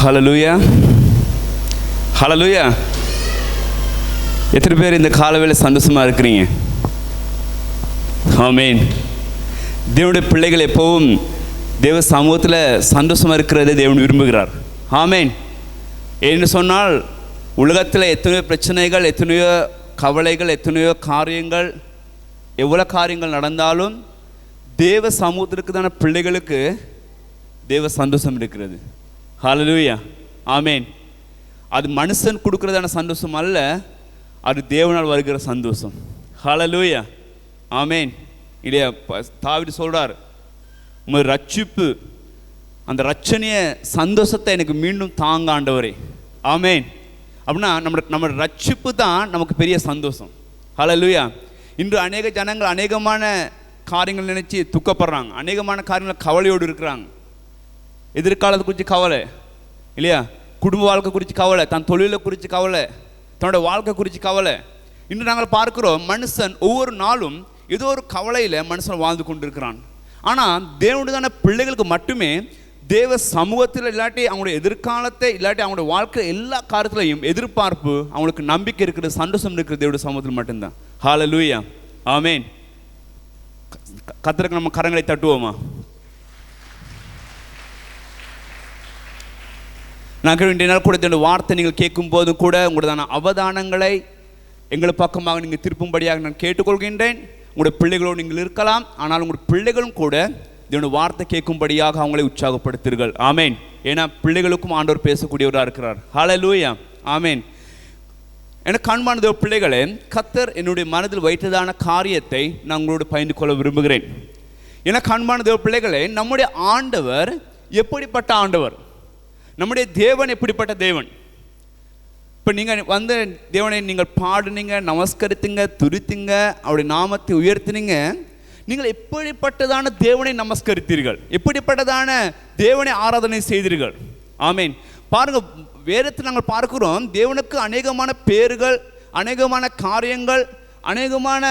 ஹல்லேலூயா, ஹல்லேலூயா. எத்தனை பேர் இந்த காலவேளை சந்தோஷமாக இருக்கிறீங்க? ஆமேன். தேவனுடைய பிள்ளைகள் எப்பவும் தேவ சமூகத்தில் சந்தோஷமாக இருக்கிறதை தேவன் விரும்புகிறார். ஆமேன். என்று சொன்னால் உலகத்தில் எத்தனையோ பிரச்சனைகள், எத்தனையோ கவலைகள், எத்தனையோ காரியங்கள், எவ்வளோ காரியங்கள் நடந்தாலும் தேவ சமூகத்திற்கு தான பிள்ளைகளுக்கு தேவ சந்தோஷம் இருக்கிறது. ஹல்லேலூயா, ஆமேன். அது மனுஷன் கொடுக்கிறதான சந்தோஷம் அல்ல, அது தேவனால் வருகிற சந்தோஷம். ஹல்லேலூயா, ஆமேன். இல்லையா? தாவீது சொல்றார், உங்கள் ரட்சிப்பு, அந்த ரட்சணிய சந்தோஷத்தை எனக்கு மீண்டும் தாங்க ஆண்டவரே. ஆமேன். அப்படின்னா நம்ம ரட்சிப்பு தான் நமக்கு பெரிய சந்தோஷம். ஹல்லேலூயா. இன்று அநேக ஜனங்கள் அநேகமான காரியங்கள் நினைச்சு துக்கப்படுறாங்க, அநேகமான காரியங்கள் கவலையோடு இருக்கிறாங்க. எதிர்காலத்தை குறித்து கவலை, இல்லையா? குடும்ப வாழ்க்கை குறித்து கவலை, தன் தொழிலை குறித்து கவலை, தன்னோட வாழ்க்கை குறித்து கவலை. இன்று நாங்கள் பார்க்கிறோம், மனுஷன் ஒவ்வொரு நாளும் ஏதோ ஒரு கவலையில் மனுஷன் வாழ்ந்து கொண்டிருக்கிறான். ஆனால் தேவனுடையதான பிள்ளைகளுக்கு மட்டுமே தேவ சமூகத்தில் இல்லாட்டி அவங்களுடைய எதிர்காலத்தை இல்லாட்டி அவங்களுடைய வாழ்க்கை எல்லா காரியத்திலையும் எதிர்பார்ப்பு, அவங்களுக்கு நம்பிக்கை இருக்கிறது, சந்தோஷம் இருக்கிறது தேவனுடைய சமூகத்தில் மட்டும்தான். ஹல்லேலூயா, ஆமேன். கர்த்தருக்கு நம்ம கரங்களை தட்டுவோமா? நாங்கள் இன்றைய நாள் கூட இந்த வார்த்தை நீங்கள் கேட்கும் போது கூட உங்களுடைய அவதானங்களை எங்கள் பக்கமாக நீங்கள் திருப்பும்படியாக நான் கேட்டுக்கொள்கின்றேன். உங்களுடைய பிள்ளைகளோடு நீங்கள் இருக்கலாம், ஆனால் உங்களுடைய பிள்ளைகளும் கூட இதனுடைய வார்த்தை கேட்கும்படியாக அவங்களை உற்சாகப்படுத்துங்கள். ஆமேன். ஏன்னா பிள்ளைகளுக்கும் ஆண்டவர் பேசக்கூடியவராக இருக்கிறார். ஹல்லேலூயா, ஆமேன். எனக்கு அன்பான தேவ பிள்ளைகளே, கர்த்தர் என்னுடைய மனதில் வைத்ததான காரியத்தை நான் உங்களோடு பகிர்ந்து கொள்ள விரும்புகிறேன். எனக்கு அன்பான தேவ பிள்ளைகளே, நம்முடைய ஆண்டவர் எப்படிப்பட்ட ஆண்டவர், நம்முடைய தேவன் எப்படிப்பட்ட தேவன். இப்போ நீங்கள் வந்து தேவனை நீங்கள் பாடுனீங்க, நமஸ்கரித்தீங்க, துதித்தீங்க, அவருடைய நாமத்தை உயர்த்தினீங்க. நீங்கள் எப்படிப்பட்டதான தேவனை நமஸ்கரித்தீர்கள், எப்படிப்பட்டதான தேவனை ஆராதனை செய்தீர்கள். ஆமேன். பாருங்கள், வேதத்தில் நாங்கள் பார்க்கிறோம், தேவனுக்கு அநேகமான பேர்கள், அநேகமான காரியங்கள், அநேகமான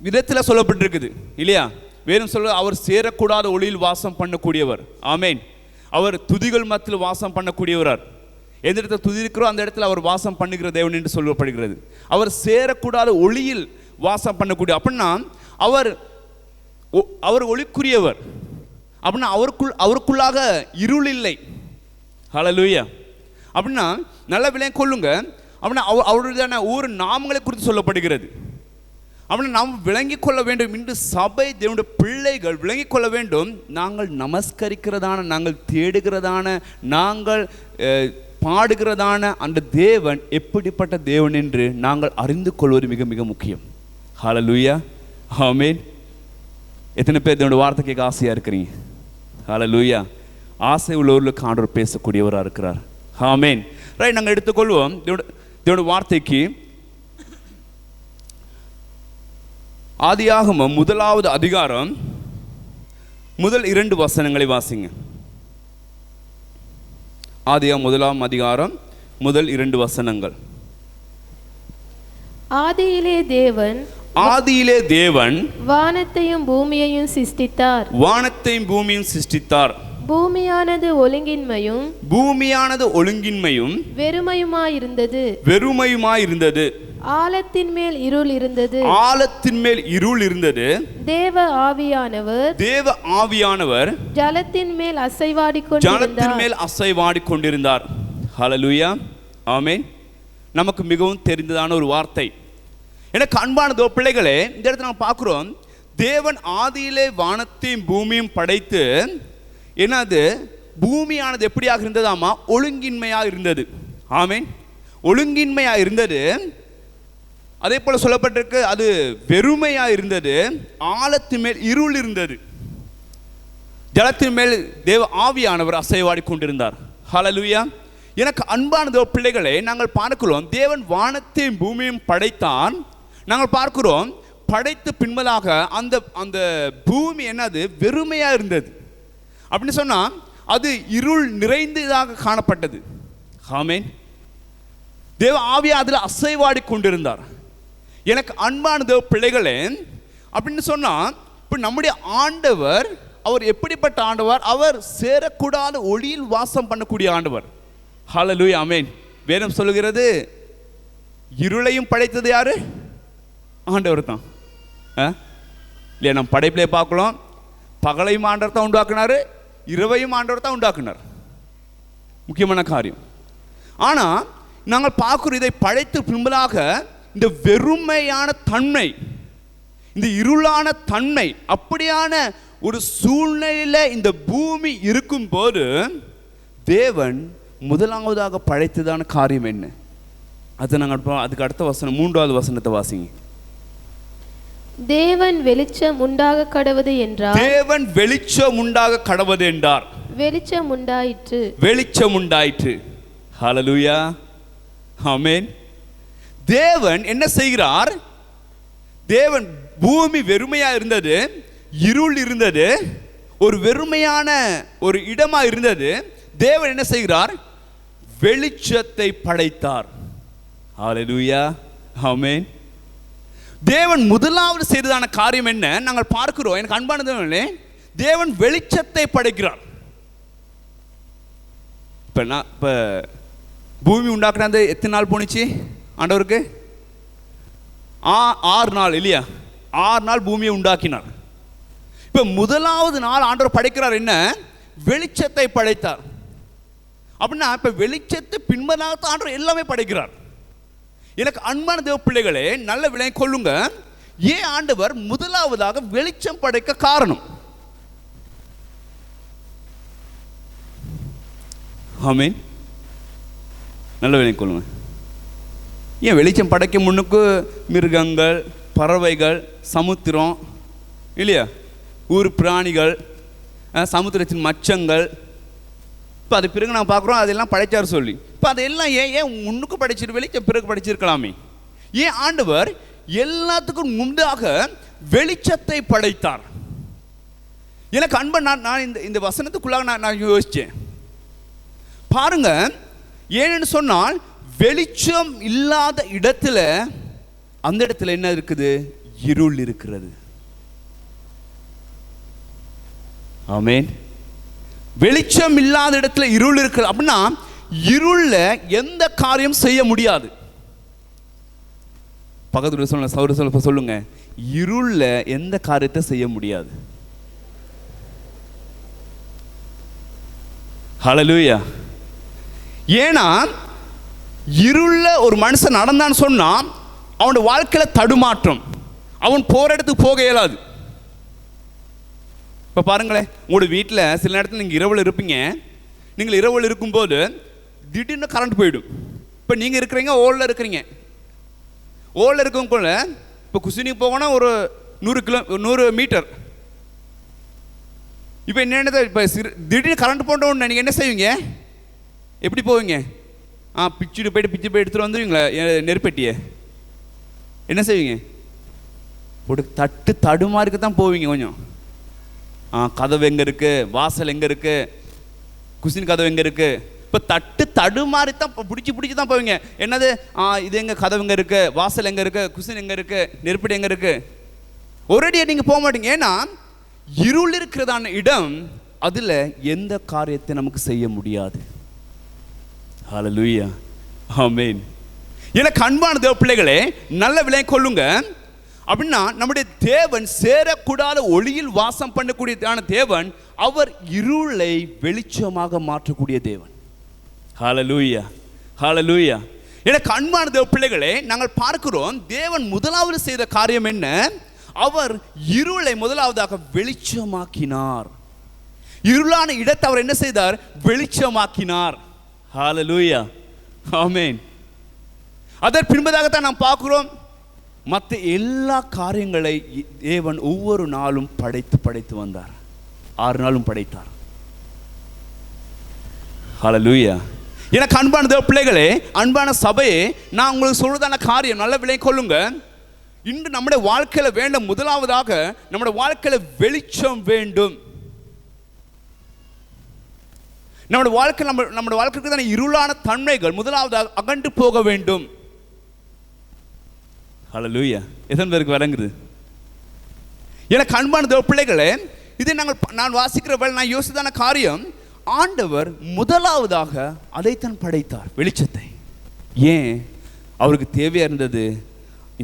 விதத்தில் சொல்லப்பட்டிருக்குது, இல்லையா? வேதம் சொல்ல, அவர் சேரக்கூடாத ஒளியில் வாசம் பண்ணக்கூடியவர். ஆமேன். அவர் துதிகள் மத்தியில் வாசம் பண்ணக்கூடியவரார். எந்த இடத்துல துதி இருக்கிறோ அந்த இடத்துல அவர் வாசம் பண்ணுகிற தேவன் என்று சொல்லப்படுகிறது. அவர் சேரக்கூடாத ஒளியில் வாசம் பண்ணக்கூடிய, அப்படின்னா அவர் ஒளிக்குரியவர். அப்படின்னா அவருக்குள்ளாக இருள் இல்லை. ஹல்லேலூயா. அப்படின்னா நல்ல விலையை கொள்ளுங்க. அப்படின்னா அவருடைய ஒவ்வொரு நாமங்களை குறித்து சொல்லப்படுகிறது. அப்படின்னா நாம் விளங்கி கொள்ள வேண்டும், இன்று சபை தேவனுடைய பிள்ளைகள் விளங்கி கொள்ள வேண்டும். நாங்கள் நமஸ்கரிக்கிறதான, நாங்கள் தேடுகிறதான, நாங்கள் பாடுகிறதான அந்த தேவன் எப்படிப்பட்ட தேவன் என்று நாங்கள் அறிந்து கொள்வது மிக மிக முக்கியம். ஹல்லேலூயா, ஆமேன். எத்தனை பேர் தேவனுடைய வார்த்தை கேட்க ஆசையாக இருக்கிறீங்க? ஹல்லேலூயா. ஆசை உள்ளவர்களுக்கு ஆண்டவர் பேசக்கூடியவராக இருக்கிறார். ஆமேன். ரைட், நாங்கள் எடுத்துக்கொள்வோம் தேவனுடைய வார்த்தைக்கு. ஆதியாகமம் 1வது அதிகாரம் முதல் 2 வசனங்களை வாசிங்க. ஆதியாகமம் 1ஆம் அதிகாரம் முதல் 2 வசனங்கள். ஆதியிலே தேவன் வானத்தையும் பூமியையும் சிருஷ்டித்தார். பூமியானது ஒழுங்கின்மையும் வெறுமையுமாயிருந்தது. ஆழத்தின் மேல் இருள் இருந்தது. தேவ ஆவியானவர் ஜலத்தின் மேல் அசைவாடிக் கொண்டிருந்தார். ஹல்லேலூயா, ஆமேன். நமக்கு மிகவும் தெரிந்ததான ஒரு வார்த்தை. எனக்கு அன்பான பிள்ளைகளே, இந்த இடத்துல நம்ம பார்க்கிறோம், தேவன் ஆதியிலே வானத்தையும் பூமியும் படைத்து, என்னது பூமியானது எப்படியாக இருந்ததாமா? ஒழுங்கின்மையாக இருந்தது. ஆமேன். ஒழுங்கின்மையாக இருந்தது. அதே போல சொல்லப்பட்டிருக்கு, அது வெறுமையாக இருந்தது. ஆழத்தின் மேல் இருள் இருந்தது. ஜலத்தின் மேல் தேவ ஆவியானவர் அசைவாடி கொண்டிருந்தார். ஹல்லேலூயா. எனக்கு அன்பான பிள்ளைகளே, நாங்கள் பார்க்கிறோம், தேவன் வானத்தையும் பூமியும் படைத்தான். நாங்கள் பார்க்கிறோம், படைத்து பின்பதாக அந்த பூமி என்னது? வெறுமையாக இருந்தது. அப்படின்னு சொன்னால் அது இருள் நிறைந்ததாக காணப்பட்டது. ஆமேன். தேவ ஆவியா அதில் அசைவாடி கொண்டிருந்தார். எனக்கு அன்பான தேவ பிள்ளைகளே, அப்படின்னு சொன்னால் இப்போ நம்முடைய ஆண்டவர் அவர் எப்படிப்பட்ட ஆண்டவர்? அவர் சேரக்கூடாத ஒளியில் வாசம் பண்ணக்கூடிய ஆண்டவர். ஹல்லேலூயா, ஆமென். வேதம் சொல்லுகிறது, இருளையும் படைத்தது யாரு? ஆண்டவர் தான். இல்லையா? நம்ம படைப்பிலே பார்க்கலாம், பகலையும் ஆண்டவர் தான் உண்டாக்குனாரு, இரவையும் ஆண்டவர் தான் உண்டாக்குனார். முக்கியமான காரியம். ஆனால் நாங்கள் பார்க்குற இதை படைத்து பின்பதாக இந்த வெறுமையான தன்மை, இந்த இருளான தன்மை, அப்படியான ஒரு சூழ்நிலையில் இந்த பூமி இருக்கும் போது தேவன் முதலாவதாக படைத்ததான காரியம் என்ன? அது நாங்கள் அதுக்கு அடுத்த வசனம், 3வது வசனத்தை வாசிங்க. தேவன் வெளிச்சம் உண்டாக கடவது என்றார். தேவன் வெளிச்சம் உண்டாக கடவது என்றார். வெளிச்சம் உண்டாயிற்று. வெளிச்சம் உண்டாயிற்று. ஹல்லேலூயா, ஆமென். தேவன் என்ன செய்கிறார்? தேவன், பூமி வெறுமையா இருந்தது, இருள் இருந்தது, ஒரு வெறுமையான ஒரு இடமா இருந்தது. தேவன் என்ன செய்கிறார்? வெளிச்சத்தை படைத்தார். ஹல்லேலூயா, ஆமென். தேவன் முதலாவது செய்ததான காரியம் என்ன நாங்கள் பார்க்கிறோம். எனக்கு அன்பானது, தேவன் வெளிச்சத்தை படைக்கிறார். இப்போ பூமி உண்டாக்குறது எத்தனை நாள் போனிச்சு ஆண்டவருக்கு? 6 நாள் இல்லையா? 6 நாள் பூமியை உண்டாக்கினார். இப்போ முதலாவது நாள் ஆண்டவர் படைக்கிறார். என்ன? வெளிச்சத்தை படைத்தார். அப்படின்னா இப்போ வெளிச்சத்தை பின்பதாக ஆண்டவர் எல்லாமே படைக்கிறார். எனக்கு அன்பான தேவ பிள்ளைகளே, நல்ல விலை கொள்ளுங்க. ஏன் ஆண்டவர் முதலாவதாக வெளிச்சம் படைக்க காரணம்? ஆமென். நல்ல விலை கொள்ளுங்க. ஏன் வெளிச்சம் படைக்க முன்னுக்கு மிருகங்கள், பறவைகள், சமுத்திரம் இல்லையா, ஊர் பிராணிகள், சமுத்திரத்தின் மச்சங்கள், இப்போ அது பிறகு நான் பார்க்குறோம் அதெல்லாம் படைச்சார் சொல்லி. இப்போ அதெல்லாம் ஏன் முன்னுக்கு படைச்சிட்டு வெளிச்சம் பிறகு படைச்சிருக்கலாமே? ஏன் ஆண்டவர் எல்லாத்துக்கும் முந்தாக வெளிச்சத்தை படைத்தார்? எனக்கு அன்பை நான் இந்த வசனத்துக்குள்ளாக நான் யோசித்தேன். பாருங்க, ஏன்னு சொன்னால் வெளிச்சம் இல்லாத இடத்துல, அந்த இடத்துல என்ன இருக்குது? இருள் இருக்கிறது. ஆமென். வெளிச்சம் இல்லாத இடத்துல இருள் இருக்கிறது. அப்படின்னா இருள்ல எந்த காரியம் செய்ய முடியாது. பக்கத்துல சொல்லுங்க, இருள்ல எந்த காரியத்தை செய்ய முடியாது. ஹல்லேலூயா. ஏன்னா இருள்ல ஒரு மனுஷன் நடந்தான்னு சொன்னா அவனோட வாழ்க்கையில தடுமாற்றம், அவன் போற இடத்துக்கு போக இயலாது. இப்போ பாருங்களேன், உங்களோட வீட்டில் சில நேரத்தில் நீங்கள் இரவில் இருப்பீங்க. நீங்கள் இரவில் இருக்கும்போது திடீர்னு கரண்ட் போயிடும். இப்போ நீங்கள் இருக்கிறீங்க, ஓலில் இருக்கிறீங்க. ஓலில் இருக்கவங்க இப்போ குசினிக்கு போகணும் ஒரு 100 மீட்டர். இப்போ என்னென்ன, இப்போ திடீர்னு கரண்ட் போட்டோன்னு நீங்கள் என்ன செய்வீங்க? எப்படி போவீங்க? பிச்சுட்டு போயிட்டு எடுத்துகிட்டு வந்துடுவீங்களா நெருப்பெட்டியை? என்ன செய்வீங்க? போட்டு தடுமாறிக்கு தான் போவீங்க. கொஞ்சம் கதவு எங்கே இருக்குது, வாசல் எங்கே இருக்குது, குசின் கதவு எங்கே இருக்குது, இப்போ தடுமாறி தான் பிடிச்சி தான் போவீங்க. என்னது, இது எங்கே கதவு எங்கே இருக்குது, வாசல் எங்கே இருக்குது, குசின் எங்கே இருக்குது, நெருப்படி எங்கே இருக்குது, ஒரேடியாக நீங்கள் போக மாட்டீங்க. ஏன்னா இருள் இருக்கிறதான இடம், அதில் எந்த காரியத்தை நமக்கு செய்ய முடியாது. ஹல்லேலூயா, ஆமென். எனக்கு அன்பான தேவ பிள்ளைகளே, நல்ல விலை கொள்ளுங்க. அப்படின்னா நம்முடைய தேவன் சேரக்கூடாத ஒளியில் வாசம் பண்ணக்கூடியதான தேவன், அவர் இருளை வெளிச்சமாக மாற்றக்கூடிய தேவன். ஹல்லேலூயா, ஹல்லேலூயா. எனக்கு அன்பான தேவ பிள்ளைகளே, நாங்கள் பார்க்கிறோம் தேவன் முதலாவது செய்த காரியம் என்ன? அவர் இருளை முதலாவதாக வெளிச்சமாக்கினார். இருளான இடத்தை அவர் என்ன செய்தார்? வெளிச்சமாக்கினார். ஹல்லேலூயா, ஆமென். அதற்கு பின்பதாகத்தான் நாம் பார்க்கிறோம் மற்ற எல்லா காரியங்களை தேவன் ஒவ்வொரு நாளும் படைத்து வந்தார். 6 நாளும் படைத்தார். ஹல்லேலூயா. எனக்கு அன்பான தேவ பிள்ளைகளே, அன்பான சபையே, நான் உங்களுக்கு சொல்றதான காரியம் நல்ல விலை கொள்ளுங்க. இன்று நம்முடைய வாழ்க்கையில வேண்டும், முதலாவதாக நம்முடைய வாழ்க்கையில வெளிச்சம் வேண்டும். நம்முடைய வாழ்க்கை நம்முடைய வாழ்க்கைக்கு தான இருளான தன்மைகள் முதலாவதாக அகன்று போக வேண்டும். ஹல்லேலூயா. எத்தனை பேருக்கு விளங்குது? எனக்கு அன்பான தேவ பிள்ளைகளே, இதை நான் வாசிக்கிறவள் நான் யோசித்தான காரியம், ஆண்டவர் முதலாவதாக அதைத்தான் படைத்தார், வெளிச்சத்தை. ஏன்? அவருக்கு தேவையா இருந்தது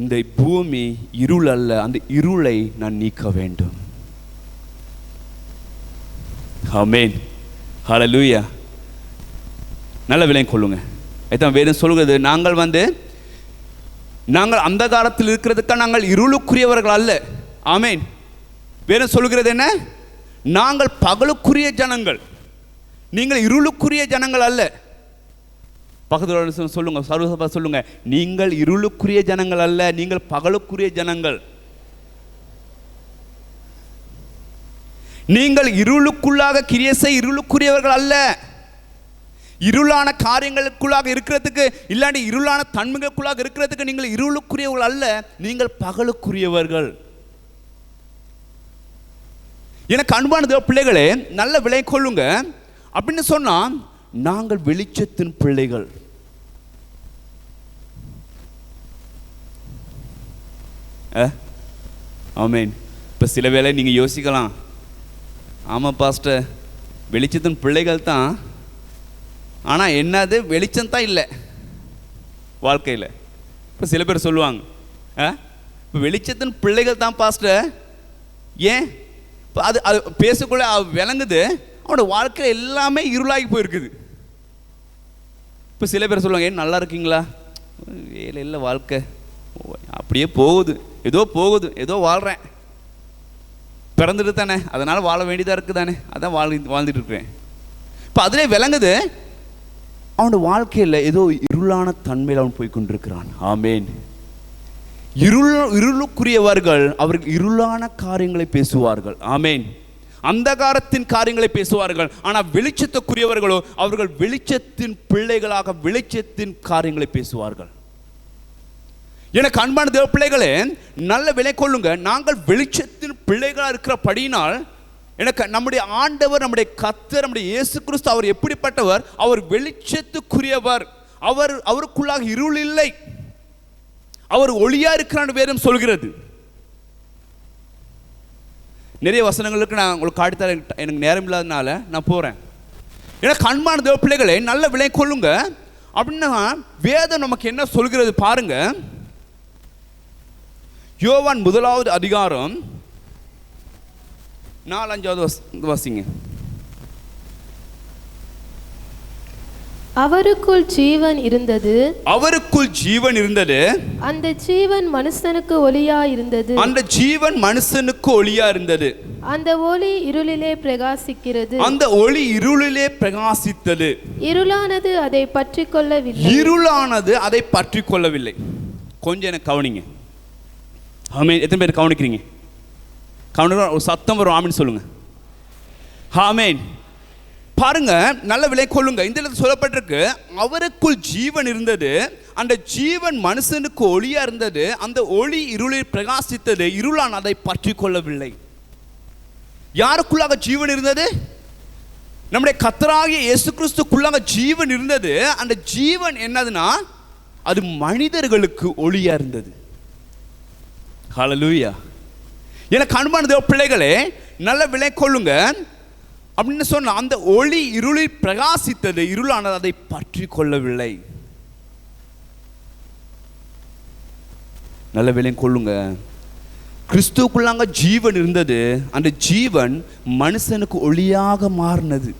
இந்த பூமி இருள் அல்ல, அந்த இருளை நான் நீக்க வேண்டும். ஆமென், ஹல்லேலூயா. நல்ல விலை கொள்ளுங்க. இதான் வேதம் சொல்கிறது, நாங்கள் அந்த காலத்தில் இருக்கிறதுக்காக நாங்கள் இருளுக்குரியவர்கள் அல்ல. ஆமென். வேதம் சொல்கிறது என்ன? நாங்கள் பகலுக்குரிய ஜனங்கள், நீங்கள் இருளுக்குரிய ஜனங்கள் அல்ல. பக்கத்தில் சொல்லுங்க, சர்வசபா சொல்லுங்க, நீங்கள் இருளுக்குரிய ஜனங்கள் அல்ல, நீங்கள் பகலுக்குரிய ஜனங்கள். நீங்கள் இருளுக்குள்ளாக கிரியசை இருளுக்குரியவர்கள் அல்ல. இருளான காரியங்களுக்குள்ளாக இருக்கிறதுக்கு, இல்லாட்டி இருளான தன்மைகளுக்குள்ளாக இருக்கிறதுக்கு நீங்கள் இருளுக்குரியவர்கள் அல்ல, நீங்கள் பகலுக்குரியவர்கள். எனக்கு அன்பான பிள்ளைகளே, நல்ல விலை கொள்ளுங்க. அப்படின்னு சொன்னா நாங்கள் வெளிச்சத்தின் பிள்ளைகள். ஆமென். இப்போ சில வேளை நீங்கள் யோசிக்கலாம், ஆமாம் பாஸ்டர், வெளிச்சத்தின் பிள்ளைகள் தான், ஆனால் என்னது வெளிச்சம் தான் இல்லை வாழ்க்கையில். இப்போ சில பேர் சொல்லுவாங்க, இப்போ வெளிச்சத்தின் பிள்ளைகள் தான் பாஸ்டர். ஏன்? இப்போ அது பேசக்குள்ள விளங்குது, அவனோட வாழ்க்கையில் எல்லாமே இருளாகி போயிருக்குது. இப்போ சில பேர் சொல்லுவாங்க, ஏன் நல்லா இருக்கீங்களா? வேலை இல்லை, வாழ்க்கை அப்படியே போகுது, ஏதோ வாழ்கிறேன், பிறந்துட்டு தானே, அதனால் வாழ வேண்டியதாக இருக்குது தானே, அதான் வாழ்ந்துட்டு இருக்கிறேன். இப்போ அதிலே விளங்குது அவனோட வாழ்க்கையில் ஏதோ இருளான தன்மையில் அவன் போய் கொண்டிருக்கிறான். ஆமேன். இருளுக்குரியவர்கள் அவர்கள் இருளான காரியங்களை பேசுவார்கள். ஆமேன். அந்தகாரத்தின் காரியங்களை பேசுவார்கள். ஆனால் வெளிச்சத்துக்குரியவர்களோ அவர்கள் வெளிச்சத்தின் பிள்ளைகளாக வெளிச்சத்தின் காரியங்களை பேசுவார்கள். எனக்கு அன்பான தேவ பிள்ளைகளே, நல்ல விலை கொள்ளுங்க. நாங்கள் வெளிச்சத்தின் பிள்ளைகளாக இருக்கிறபடியினால், எனக்கு நம்முடைய ஆண்டவர், நம்முடைய கர்த்தர், நம்முடைய இயேசு கிறிஸ்து அவர் எப்படிப்பட்டவர்? அவர் வெளிச்சத்துக்குரியவர். அவருக்குள்ளாக இருள் இல்லை, அவர் ஒளியா இருக்கிறான்னு வேதம் சொல்கிறது. நிறைய வசனங்களுக்கு நான் உங்களுக்கு காட்டித்தர எனக்கு நேரம் இல்லாதனால நான் போகிறேன். எனக்கு அன்பான தேவ பிள்ளைகளே, நல்ல விலை கொள்ளுங்க. அப்படின்னா வேதம் நமக்கு என்ன சொல்கிறது பாருங்க. யோவான் 1 அதிகாரம் 4-5 வாசிங்க. அவருக்குள் ஜீவன் இருந்தது, அவருக்குள் ஜீவன் இருந்தது, அந்த ஜீவன் மனுஷனுக்கு ஒளியா இருந்தது, அந்த ஜீவன் மனுஷனுக்கு ஒளியா இருந்தது, அந்த ஒளி இருளிலே பிரகாசிக்கிறது, அந்த ஒளி இருளிலே பிரகாசித்தது, இருளானது அதை பற்றி கொள்ளவில்லை, இருளானது அதை பற்றி கொள்ளவில்லை. கொஞ்சம் எனக்கு கவனிங்க. ஆமென். எத்தனை பேர் கவனிக்கிறீங்க? கவனிக்கிற ஒரு சத்தம் வரும், ஆமென் சொல்லுங்க. ஆமென். பாருங்க, நல்ல விலை கொள்ளுங்க. இந்த இடத்துல சொல்லப்பட்டிருக்கு, அவருக்குள் ஜீவன் இருந்தது, அந்த ஜீவன் மனுஷனுக்கு ஒளியா இருந்தது, அந்த ஒளி இருளில் பிரகாசித்தது, இருளான் அதை பற்றி கொள்ளவில்லை. யாருக்குள்ளாக ஜீவன் இருந்தது? நம்முடைய கர்த்தராகிய இயேசு கிறிஸ்துக்குள்ளாக ஜீவன் இருந்தது. அந்த ஜீவன் என்னதுன்னா, அது மனிதர்களுக்கு ஒளியா இருந்தது. ஹல்லேலூயா. எனக்கு அன்பான தேவ பிள்ளைகளே, நல்ல விலை கொள்ளுங்க. அப்படின்னு சொன்ன அந்த ஒளி இருளில் பிரகாசித்தது, இருளானது அதை பற்றி கொள்ளவில்லை. நல்ல விலை கொள்ளுங்க. கிறிஸ்துவுக்குள்ளாங்க ஜீவன் இருந்தது, அந்த ஜீவன் மனுஷனுக்கு ஒளியாக மாறினது.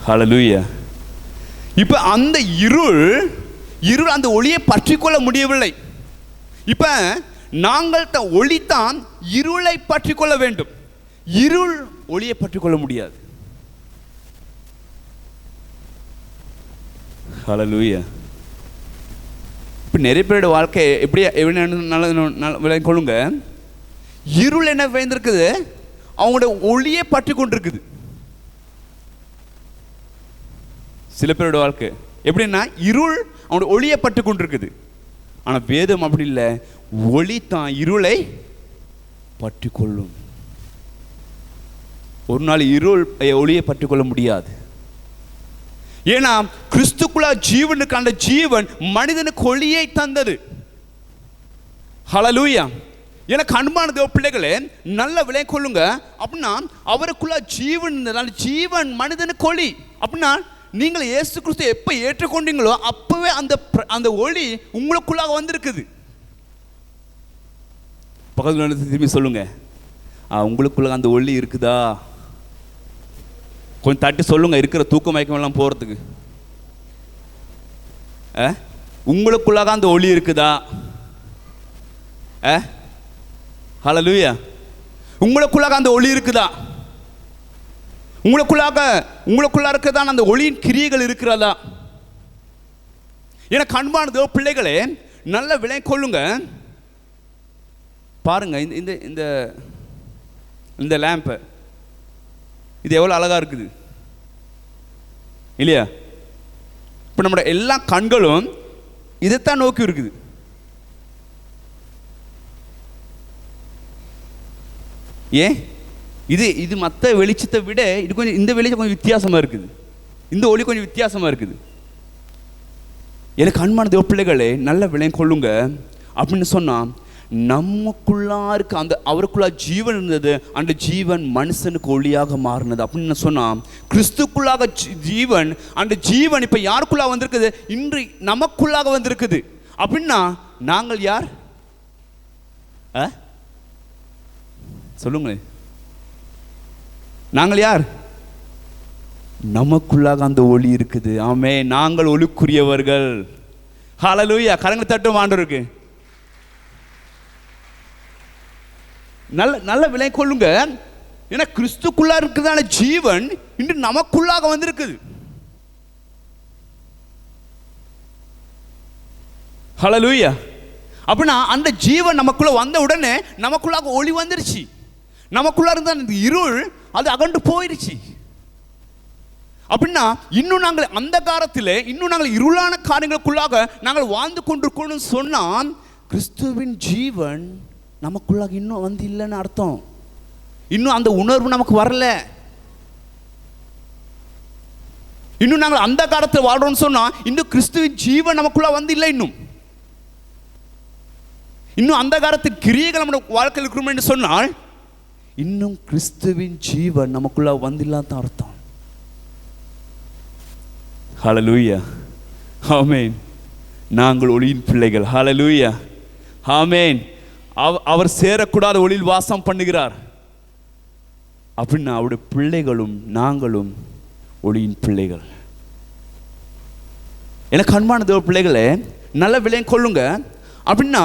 ஹல்லேலூயா. இப்ப அந்த இருள் அந்த ஒளியை பற்றி கொள்ள முடியவில்லை. இப்ப நாங்கள் ஒளி தான் இருளை பற்றி கொள்ள வேண்டும். இருள் ஒளியை பற்றி கொள்ள முடியாது. ஹல்லேலூயா. இப்போ நிறைய பேரோட வாழ்க்கை எப்படி நல்ல கொள்ளுங்க. இருள் என்ன வேண்டிருக்குது? அவங்களோட ஒளியை பற்றி கொண்டிருக்குது. சில பேரோட வாழ்க்கை எப்படின்னா, இருள் அவனோட ஒளியை பற்றி கொண்டிருக்குது. ஆனால் வேதம் அப்படி இல்லை, ஒளி தான் இருளை பற்றி கொள்ளும். ஒரு நாள் இருள் ஒளியை பற்றி கொள்ள முடியாது. ஏன்னா கிறிஸ்துக்குள்ள ஜீவனுக்கு, அந்த ஜீவன் மனிதனுக்கு ஒளியை தந்தது. ஹல்லேலூயா. எனக்கு அன்பான தேவ பிள்ளைகளே, நல்ல விலை கொள்ளுங்க. அப்படின்னா அவருக்குள்ள ஜீவன் இருந்ததால், ஜீவன் மனிதனுக்கு ஒளி. அப்படின்னா நீங்கள் இயேசு கிறிஸ்து எப்போ ஏற்றுக்கொண்டீங்களோ அப்பவே அந்த ஒளி உங்களுக்குள்ளாக வந்திருக்குது. பக்கத்தில் திரும்பி சொல்லுங்க, உங்களுக்குள்ள அந்த ஒளி இருக்குதா? கொஞ்சம் தட்டி சொல்லுங்க, இருக்கிற தூக்க மயக்கம் எல்லாம் போகிறதுக்கு. உங்களுக்குள்ளாக அந்த ஒளி இருக்குதா? ஹல்லேலூயா. உங்களுக்குள்ளாக அந்த ஒளி இருக்குதா? உங்களுக்குள்ள இருக்கதான் அந்த ஒளியின் கிரியைகள் இருக்கிறதா? எனக்கு அன்பான தேவ பிள்ளைகளே, நல்ல விலை கொள்ளுங்க. பாருங்க, இந்த இந்த இந்த லேம்பை, இது எவ்வளோ அழகா இருக்குது இல்லையா? இப்போ நம்மளோட எல்லா கண்களும் இதைத்தான் நோக்கி இருக்குது. ஏன் இது மற்ற வெளிச்சத்தை விட இது கொஞ்சம், இந்த வெளிச்சம் கொஞ்சம் வித்தியாசமாக இருக்குது, இந்த ஒளி கொஞ்சம் வித்தியாசமாக இருக்குது. எனக்கு அன்பான தேவ பிள்ளைகளே, நல்ல விலை கொள்ளுங்க. அப்படின்னு சொன்னால் நமக்குள்ளா இருக்க அந்த அவருக்குள்ளா ஜீவன் இருந்தது, அந்த ஜீவன் மனுஷனுக்கு ஒளியாக மாறினது. அப்படின்னு சொன்னால் கிறிஸ்துக்குள்ளாக ஜீவன், அந்த ஜீவன் இப்போ யாருக்குள்ளாக வந்திருக்குது? இன்று நமக்குள்ளாக வந்திருக்குது. அப்படின்னா நாங்கள் யார்? சொல்லுங்களேன், நாங்கள் யார்? நமக்குள்ளாக அந்த ஒளி இருக்குது. ஆமே, நாங்கள் ஒளிக்குரியவர்கள். ஹல்லேலூயா. கரங்களை தட்டும் ஆண்டவருக்கு. நல்ல நல்ல விலை கொள்ளுங்க. ஏன்னா கிறிஸ்துக்குள்ளா இருக்கிறதான ஜீவன் இன்று நமக்குள்ளாக வந்திருக்குது. ஹல்லேலூயா. அப்படின்னா அந்த ஜீவன் நமக்குள்ள வந்த உடனே நமக்குள்ளாக ஒளி வந்துருச்சு. நமக்குள்ள இருந்த அந்த இருள் அது அகண்டு போயிருச்சு. அப்படின்னா இன்னும் நாங்கள் அந்த காலத்தில் இன்னும் நாங்கள் இருளான காரியங்களுக்குள்ளாக நாங்கள் வாழ்ந்து கொண்டிருக்கோம்னு சொன்னால் கிறிஸ்துவின் ஜீவன் நமக்குள்ளாக இன்னும் வந்து இல்லைன்னு அர்த்தம். இன்னும் அந்த உணர்வு நமக்கு வரல. இன்னும் நாங்கள் அந்த காலத்தில் வாழ்றோம்னு சொன்னால் இன்னும் கிறிஸ்துவின் ஜீவன் நமக்குள்ள வந்து இல்லை. இன்னும் அந்த காலத்து கிரியைகள் நம்ம வாழ்க்கையில் இருக்கிறோம் என்று சொன்னால் இன்னும் கிறிஸ்துவின் ஜீவன் நமக்குள்ள வந்தில்லாத அர்த்தம். ஹல்லேலூயா. ஆமென். நாங்கள் ஒளியின் பிள்ளைகள். ஹல்லேலூயா. ஆமென். அவர் சேரக்கூடாத ஒளியில் வாசம் பண்ணுகிறார். அப்படின்னா அவருடைய பிள்ளைகளும் நாங்களும் ஒளியின் பிள்ளைகள். எனக்கு அன்பான தேவ பிள்ளைகளே, நல்ல விலை கொள்ளுங்க. அப்படின்னா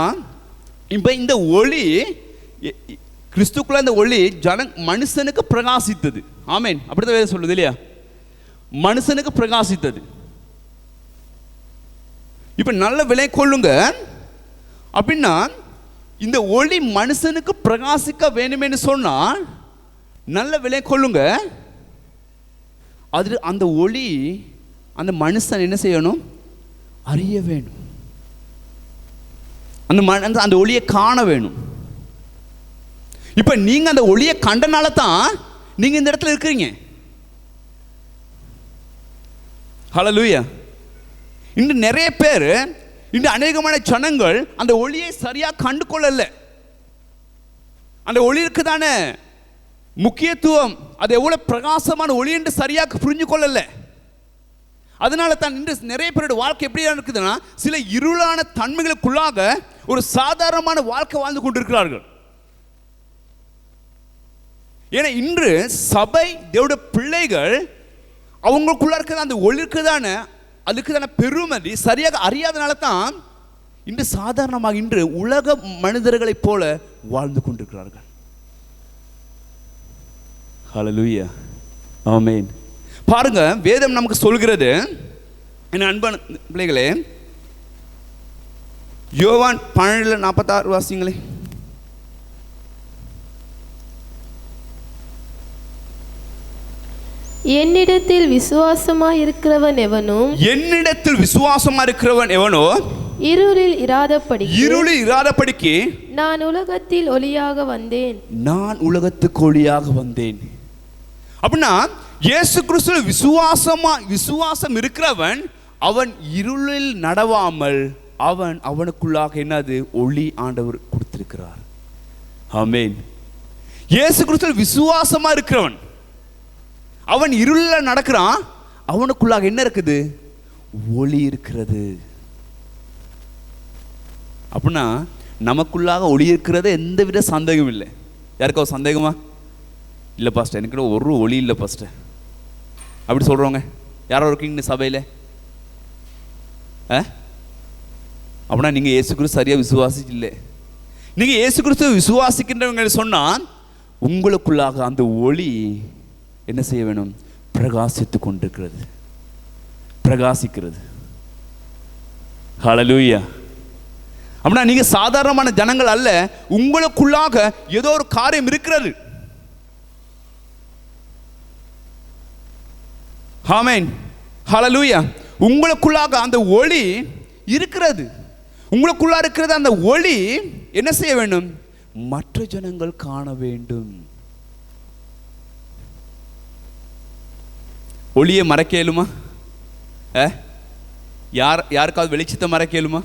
இப்போ இந்த ஒளி, கிறிஸ்துக்குள்ள இந்த ஒளி மனுஷனுக்கு பிரகாசித்தது. ஆமென். அப்படிதான் வேற சொல்லுது இல்லையா? மனுஷனுக்கு பிரகாசித்தது. இப்ப நல்ல விலை கொள்ளுங்க. அப்படின்னா இந்த ஒளி மனுஷனுக்கு பிரகாசிக்க வேணும்னு சொன்னால் நல்ல விலை கொள்ளுங்க. அது அந்த ஒளி அந்த மனுஷன் என்ன செய்யணும்? அறிய வேணும். அந்த ஒளியை காண வேணும். இப்ப நீங்க அந்த ஒளியை கண்டனால தான் நீங்க இந்த இடத்துல இருக்கிறீங்க. ஹல்லேலூயா. இன்று நிறைய பேர், இன்று அநேகமான ஜனங்கள் அந்த ஒளியை சரியா கண்டு கொள்ளல. அந்த ஒளிக்கு தானே முக்கியத்துவம், அது எவ்வளவு பிரகாசமான ஒளி என்று சரியாக புரிஞ்சு கொள்ளல. அதனால தான் இன்று நிறைய பேரோட வாழ்க்கை எப்படியா இருக்குதுன்னா, சில இருளான தன்மைகளுக்குள்ளாக ஒரு சாதாரணமான வாழ்க்கை வாழ்ந்து கொண்டிருக்கிறார்கள். ஏன்னா இன்று சபை தேவனுடைய பிள்ளைகள் அவங்களுக்குள்ள இருக்கிற அந்த ஒளிக்குதான அதுக்குதான பெருமதி சரியாக அறியாதனால தான் இன்று சாதாரணமாக இன்று உலக மனிதர்களைப் போல வாழ்ந்து கொண்டிருக்கிறார்கள். ஹல்லேலூயா. ஆமென். பாருங்க, வேதம் நமக்கு சொல்கிறது, என் அன்பான பிள்ளைகளே, யோவான் 12:46 வாசிங்களே. என்னிடத்தில் விசுவாசமாய் இருக்கிறவன் எவனோ இருளில் இராதபடிக்கு நான் உலகத்தில் ஒளியாக வந்தேன். அப்படின்னா இயேசு கிறிஸ்துவில் விசுவாசம் இருக்கிறவன் அவன் இருளில் நடவாமல் அவனுக்குள்ளாக என்னது? ஒளி ஆண்டவர் கொடுத்திருக்கிறார். ஆமென். இயேசு கிறிஸ்துவில் விசுவாசமா இருக்கிறவன், அவன் இருளில் நடக்கிறான், அவனுக்குள்ளாக என்ன இருக்குது? ஒளி இருக்கிறது. அப்படின்னா நமக்குள்ளாக ஒளி இருக்கிறது எந்தவித சந்தேகம் இல்லை. யாருக்காவது சந்தேகமா? இல்லை பாஸ்டர், எனக்கு ஒரு ஒளி இல்லை பாஸ்டர் அப்படி சொல்கிறவங்க யாரோ இருக்கீங்க சபையில்? அப்படின்னா நீங்கள் இயேசு கிறிஸ்து சரியாக விசுவாசிக்கல. நீங்கள் இயேசு கிறிஸ்துவை விசுவாசிக்கின்றவங்க சொன்னால் உங்களுக்குள்ளாக அந்த ஒளி என்ன செய்ய வேணும்? பிரகாசித்து கொண்டிருக்கிறது, பிரகாசிக்கிறது. ஹல்லேலூயா. அப்படின்னா நீங்கள் சாதாரணமான ஜனங்கள் அல்ல, உங்களுக்குள்ளாக ஏதோ ஒரு காரியம் இருக்கிறது. ஆமென். ஹல்லேலூயா. உங்களுக்குள்ளாக அந்த ஒளி இருக்கிறது. உங்களுக்குள்ளா இருக்கிறது அந்த ஒளி என்ன செய்ய வேண்டும்? மற்ற ஜனங்கள் காண வேண்டும். ஒளியை மறைக்க இயலுமா? யாருக்காவது வெளிச்சத்தை மறைக்க இயலுமா?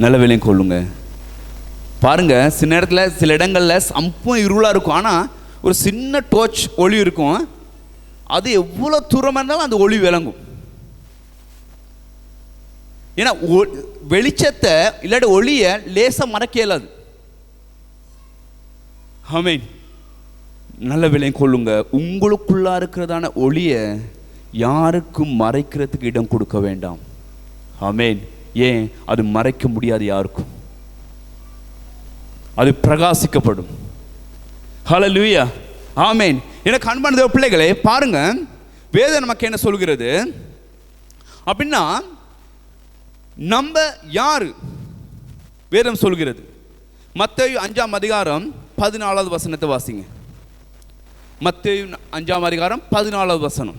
நல்ல வேலையும் கொள்ளுங்க. பாருங்க, சில நேரத்தில் சில இடங்களில் சம்பம் இருளாக இருக்கும், ஆனால் ஒரு சின்ன டோர்ச் ஒளி இருக்கும். அது எவ்வளோ தூரமாக இருந்தாலும் அந்த ஒளி விளங்கும். ஏன்னா வெளிச்சத்தை இல்லாட்டி ஒளியை லேசாக மறைக்க இயலாது. ஆமென். நல்ல விலையும் கொள்ளுங்க. உங்களுக்குள்ளா இருக்கிறதான ஒளியை யாருக்கும் மறைக்கிறதுக்கு இடம் கொடுக்க வேண்டாம். ஆமென். ஏன்? அது மறைக்க முடியாது யாருக்கும், அது பிரகாசிக்கப்படும். ஹல்லேலூயா. ஆமென். எனக்கு அன்பான தேவ பிள்ளைகளே, பாருங்க, வேதம் நமக்கு என்ன சொல்கிறது அப்படின்னா, நம்ம யாரு? வேதம் சொல்கிறது. மத்தேயு 5ஆம் அதிகாரம் 14வது வசனத்தை வாசிங்க. மத்தேயு 5ஆம் அதிகாரம் 14வது வசனம்.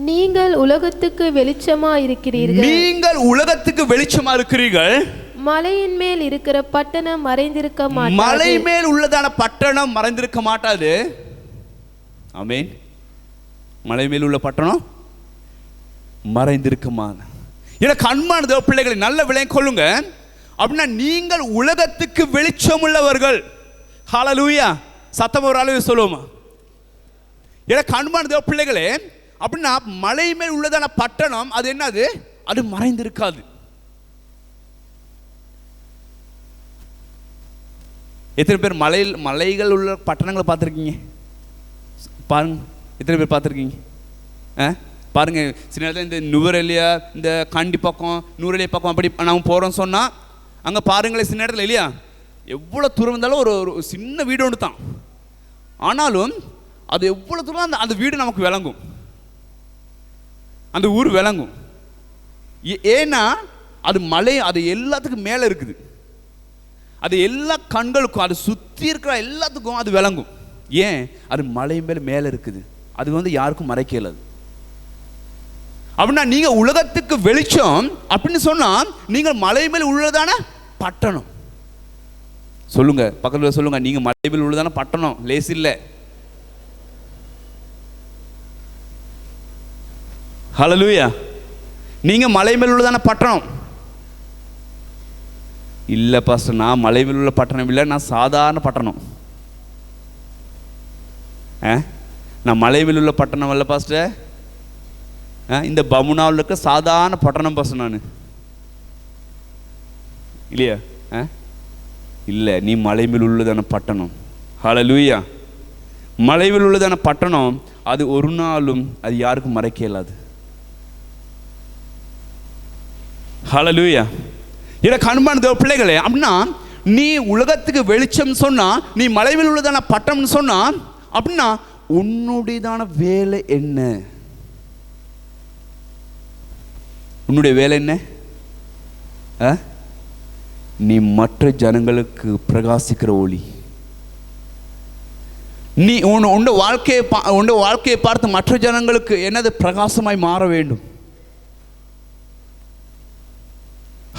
நீங்கள் உலகத்துக்கு வெளிச்சமா இருக்கிறீர்கள். நீங்கள் உலகத்துக்கு வெளிச்சமா இருக்கிறீர்கள். மலையின் மேல் இருக்கிற பட்டணம் மறைந்திருக்க மாட்டாது. மலை மேல் உள்ளதான பட்டணம் மறைந்திருக்க மாட்டாது. ஆமென். மலை மேல் உள்ள பட்டணம் மறைந்திருக்குமா? எனக்கு அன்பான தேவ பிள்ளைகளை நல்ல விலையை கொள்ளுங்க. அப்படின்னா நீங்கள் உலகத்துக்கு வெளிச்சம் உள்ளவர்கள். ஹல்லேலூயா. சத்தம் ஒரு அளவு சொல்லுவோமா? எனக்கு அன்பான தேவ பிள்ளைகளே, அப்படின்னா மலை மேல் உள்ளதான பட்டணம் அது என்னது? அது மறைந்திருக்காது. எத்தனை பேர் மலைகள் உள்ள பட்டணங்களை பார்த்துருக்கீங்க? பாருங்க, எத்தனை பேர் பார்த்துருக்கீங்க? பாருங்க, சில நேரத்தில் இந்த நுவரெலியா, இந்த கண்டி பக்கம், நூரெலியா பக்கம் அப்படி நம்ம போகிறோம் சொன்னால் அங்கே பாருங்களேன், சில நேரத்தில் இல்லையா, எவ்வளோ தூரம் இருந்தாலும் ஒரு சின்ன வீடு ஒன்று தான், ஆனாலும் அது எவ்வளோ தூரம் அந்த வீடு நமக்கு விளங்கும், அந்த ஊர் விளங்கும். ஏன்னா அது மலை, அது எல்லாத்துக்கும் மேலே இருக்குது, அது எல்லா கண்களுக்கும், அது சுற்றி இருக்கிற எல்லாத்துக்கும் அது விளங்கும். ஏன்? அது மலை மேலே இருக்குது, அது யாருக்கும் மறைக்கலாது. அப்படின்னா நீங்க உலகத்துக்கு வெளிச்சம் அப்படின்னு சொன்னா நீங்கள் மலை மேல் உள்ளதான பட்டணம். சொல்லுங்க, பக்கத்தில் சொல்லுங்க, நீங்க மலை மேல் உள்ளதான பட்டணம். லேஸ் இல்லை. ஹல்லேலூயா. நீங்க மலை மேல் உள்ளதான பட்டணம் இல்லை பாஸ்டர், நான் மலை மேல் உள்ள பட்டணம் இல்லை, நான் சாதாரண பட்டணம். நான் மலை மேல் உள்ள பட்டணம் அல்ல பாஸ்டர், இந்த பமுனாவில் இருக்க சாதாரண பட்டணம் பாஸ்டர் நான். இல்லையா? இல்லை, நீ மலை மேல் உள்ளதான பட்டணம். ஹல்லேலூயா. மலை மேல் உள்ளதான பட்டணம் அது ஒரு நாளும் அது யாருக்கும் மறைக்க இயலாது. ஹல்லேலூயா. எனக்கு அன்பான தேவ பிள்ளைகளே, அப்படின்னா நீ உலகத்துக்கு வெளிச்சம் சொன்னா, நீ மலை மேல் உள்ளதான பட்டணம்னு சொன்னா, அப்படின்னா உன்னுடையதான வேலை என்ன? உன்னுடைய வேலை என்ன? நீ மற்ற ஜனங்களுக்கு பிரகாசிக்கிற ஒளி. நீ உன் வாழ்க்கையை பார்த்து மற்ற ஜனங்களுக்கு என்னது பிரகாசமாய் மாற வேண்டும்.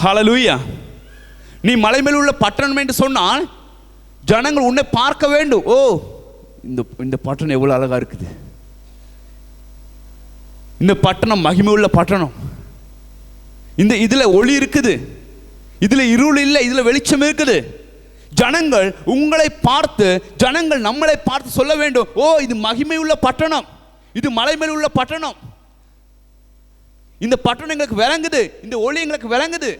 ஹல்லேலூயா. நீ மலை மேல் உள்ள பட்டணம் என்று சொன்னால் ஜனங்கள் உன்னை பார்க்க வேண்டும். ஓ, இந்த பட்டணம் எவ்வளவு அழகா இருக்குது. இந்த பட்டணம் மகிமை உள்ள பட்டணம். இதில் ஒளி இருக்குது, இதில் இருள் இல்லை, இதில் வெளிச்சம் இருக்குது. ஜனங்கள் உங்களை பார்த்து, ஜனங்கள் நம்மளை பார்த்து சொல்ல வேண்டும், ஓ இது மகிமை உள்ள பட்டணம், இது மலை மேல் உள்ள பட்டணம், இந்த பட்டணம் எங்களுக்கு விளங்குது, இந்த ஒளி எங்களுக்கு விளங்குது.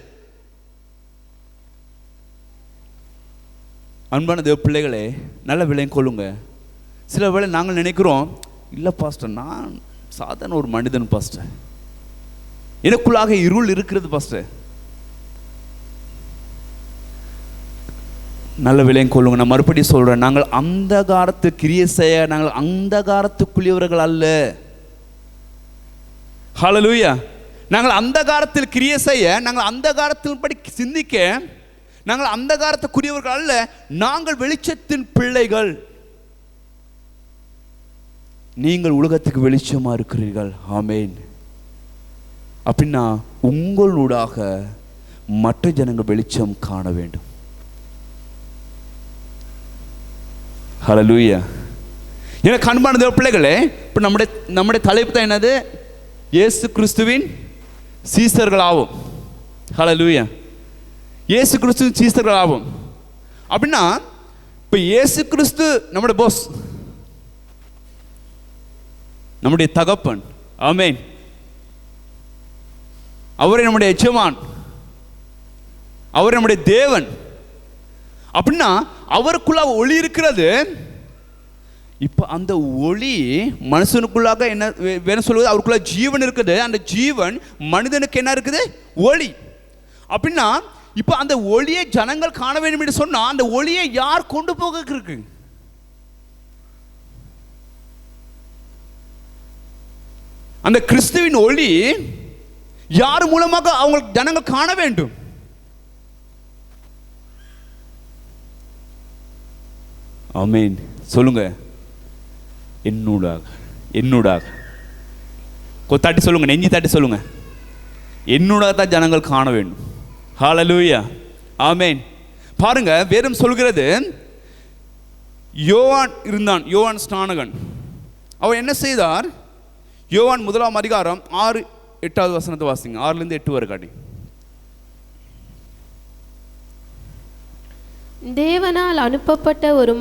அன்பான தேவ பிள்ளைகளே, நல்ல விளையம் கொள்ளுங்க. சில வேளை நாங்கள் நினைக்கிறோம், இல்லை பாஸ்டர் நான் சாதாரண ஒரு மனிதன் பாஸ்டர், எனக்குள்ளாக இருள் இருக்கிறது பாஸ்டர். நல்ல விளையம் கொள்ளுங்க. நான் மறுபடியும் சொல்கிறேன், நாங்கள் அந்தகாரத்து கிரியை செய்ய நாங்கள் அந்தகாரத்துக்குரியவர்கள் அல்ல. ஹல்லேலூயா. நாங்கள் அந்தகாரத்தில் கிரியை செய்ய, நாங்கள் அந்தகாரத்தின் படி சிந்திக்க நாங்கள் அந்தகாரத்துக்குரியவர்கள் அல்ல, நாங்கள் வெளிச்சத்தின் பிள்ளைகள். நீங்கள் உலகத்துக்கு வெளிச்சமா இருக்கிறீர்கள். ஆமேன். அப்படின்னா உங்களூடாக மற்ற ஜனங்கள் வெளிச்சம் காண வேண்டும். ஹல்லேலூயா. எனக்கு அன்பான தேவ பிள்ளைகளே, இப்போ நம்முடைய தலைப்பு தான் என்னது? இயேசு கிறிஸ்துவின் சீசர்கள் ஆகும். ஹல்லேலூயா. இயேசு கிறிஸ்துவின் சீசர்கள் ஆகும். அப்படின்னா இப்போ இயேசு கிறிஸ்து நம்முடைய பாஸ், நம்முடைய தகப்பன். ஆமென். அவரே நம்முடைய எஜமான், அவர் நம்முடைய தேவன். அப்படின்னா அவருக்குள்ள ஒளி இருக்கிறது. இப்போ அந்த ஒளி மனுஷனுக்குள்ளாக என்ன வேணும் சொல்வது? அவருக்குள்ள ஜீவன் இருக்குது. அந்த ஜீவன் மனிதனுக்கு என்ன இருக்குது? ஒளி. அப்படின்னா இப்போ அந்த ஒளியை ஜனங்கள் காண வேண்டும் என்று சொன்னால் அந்த ஒளியை யார் கொண்டு போக இருக்கு? அந்த கிறிஸ்துவின் ஒளி யார் மூலமாக அவங்களுக்கு ஜனங்கள் காண வேண்டும்? ஆமென். சொல்லுங்க. என்னூடாக தட்டி சொல்லுங்க, நெஞ்சி தட்டி சொல்லுங்க. என்னூடாக தான் ஜனங்கள் காண வேண்டும். ஹல்லேலூயா. ஆமென். பாருங்க, வேதம் சொல்கிறது, யோவான் இருந்தான், யோவான் ஸ்நானகன். அவர் என்ன செய்தார்? யோவான் 1 அதிகாரம் 6-8 வசனத்தை வாசிங்க. 6-8 வரை காட்டி. தேவனால் அனுப்பப்பட்ட ஒரு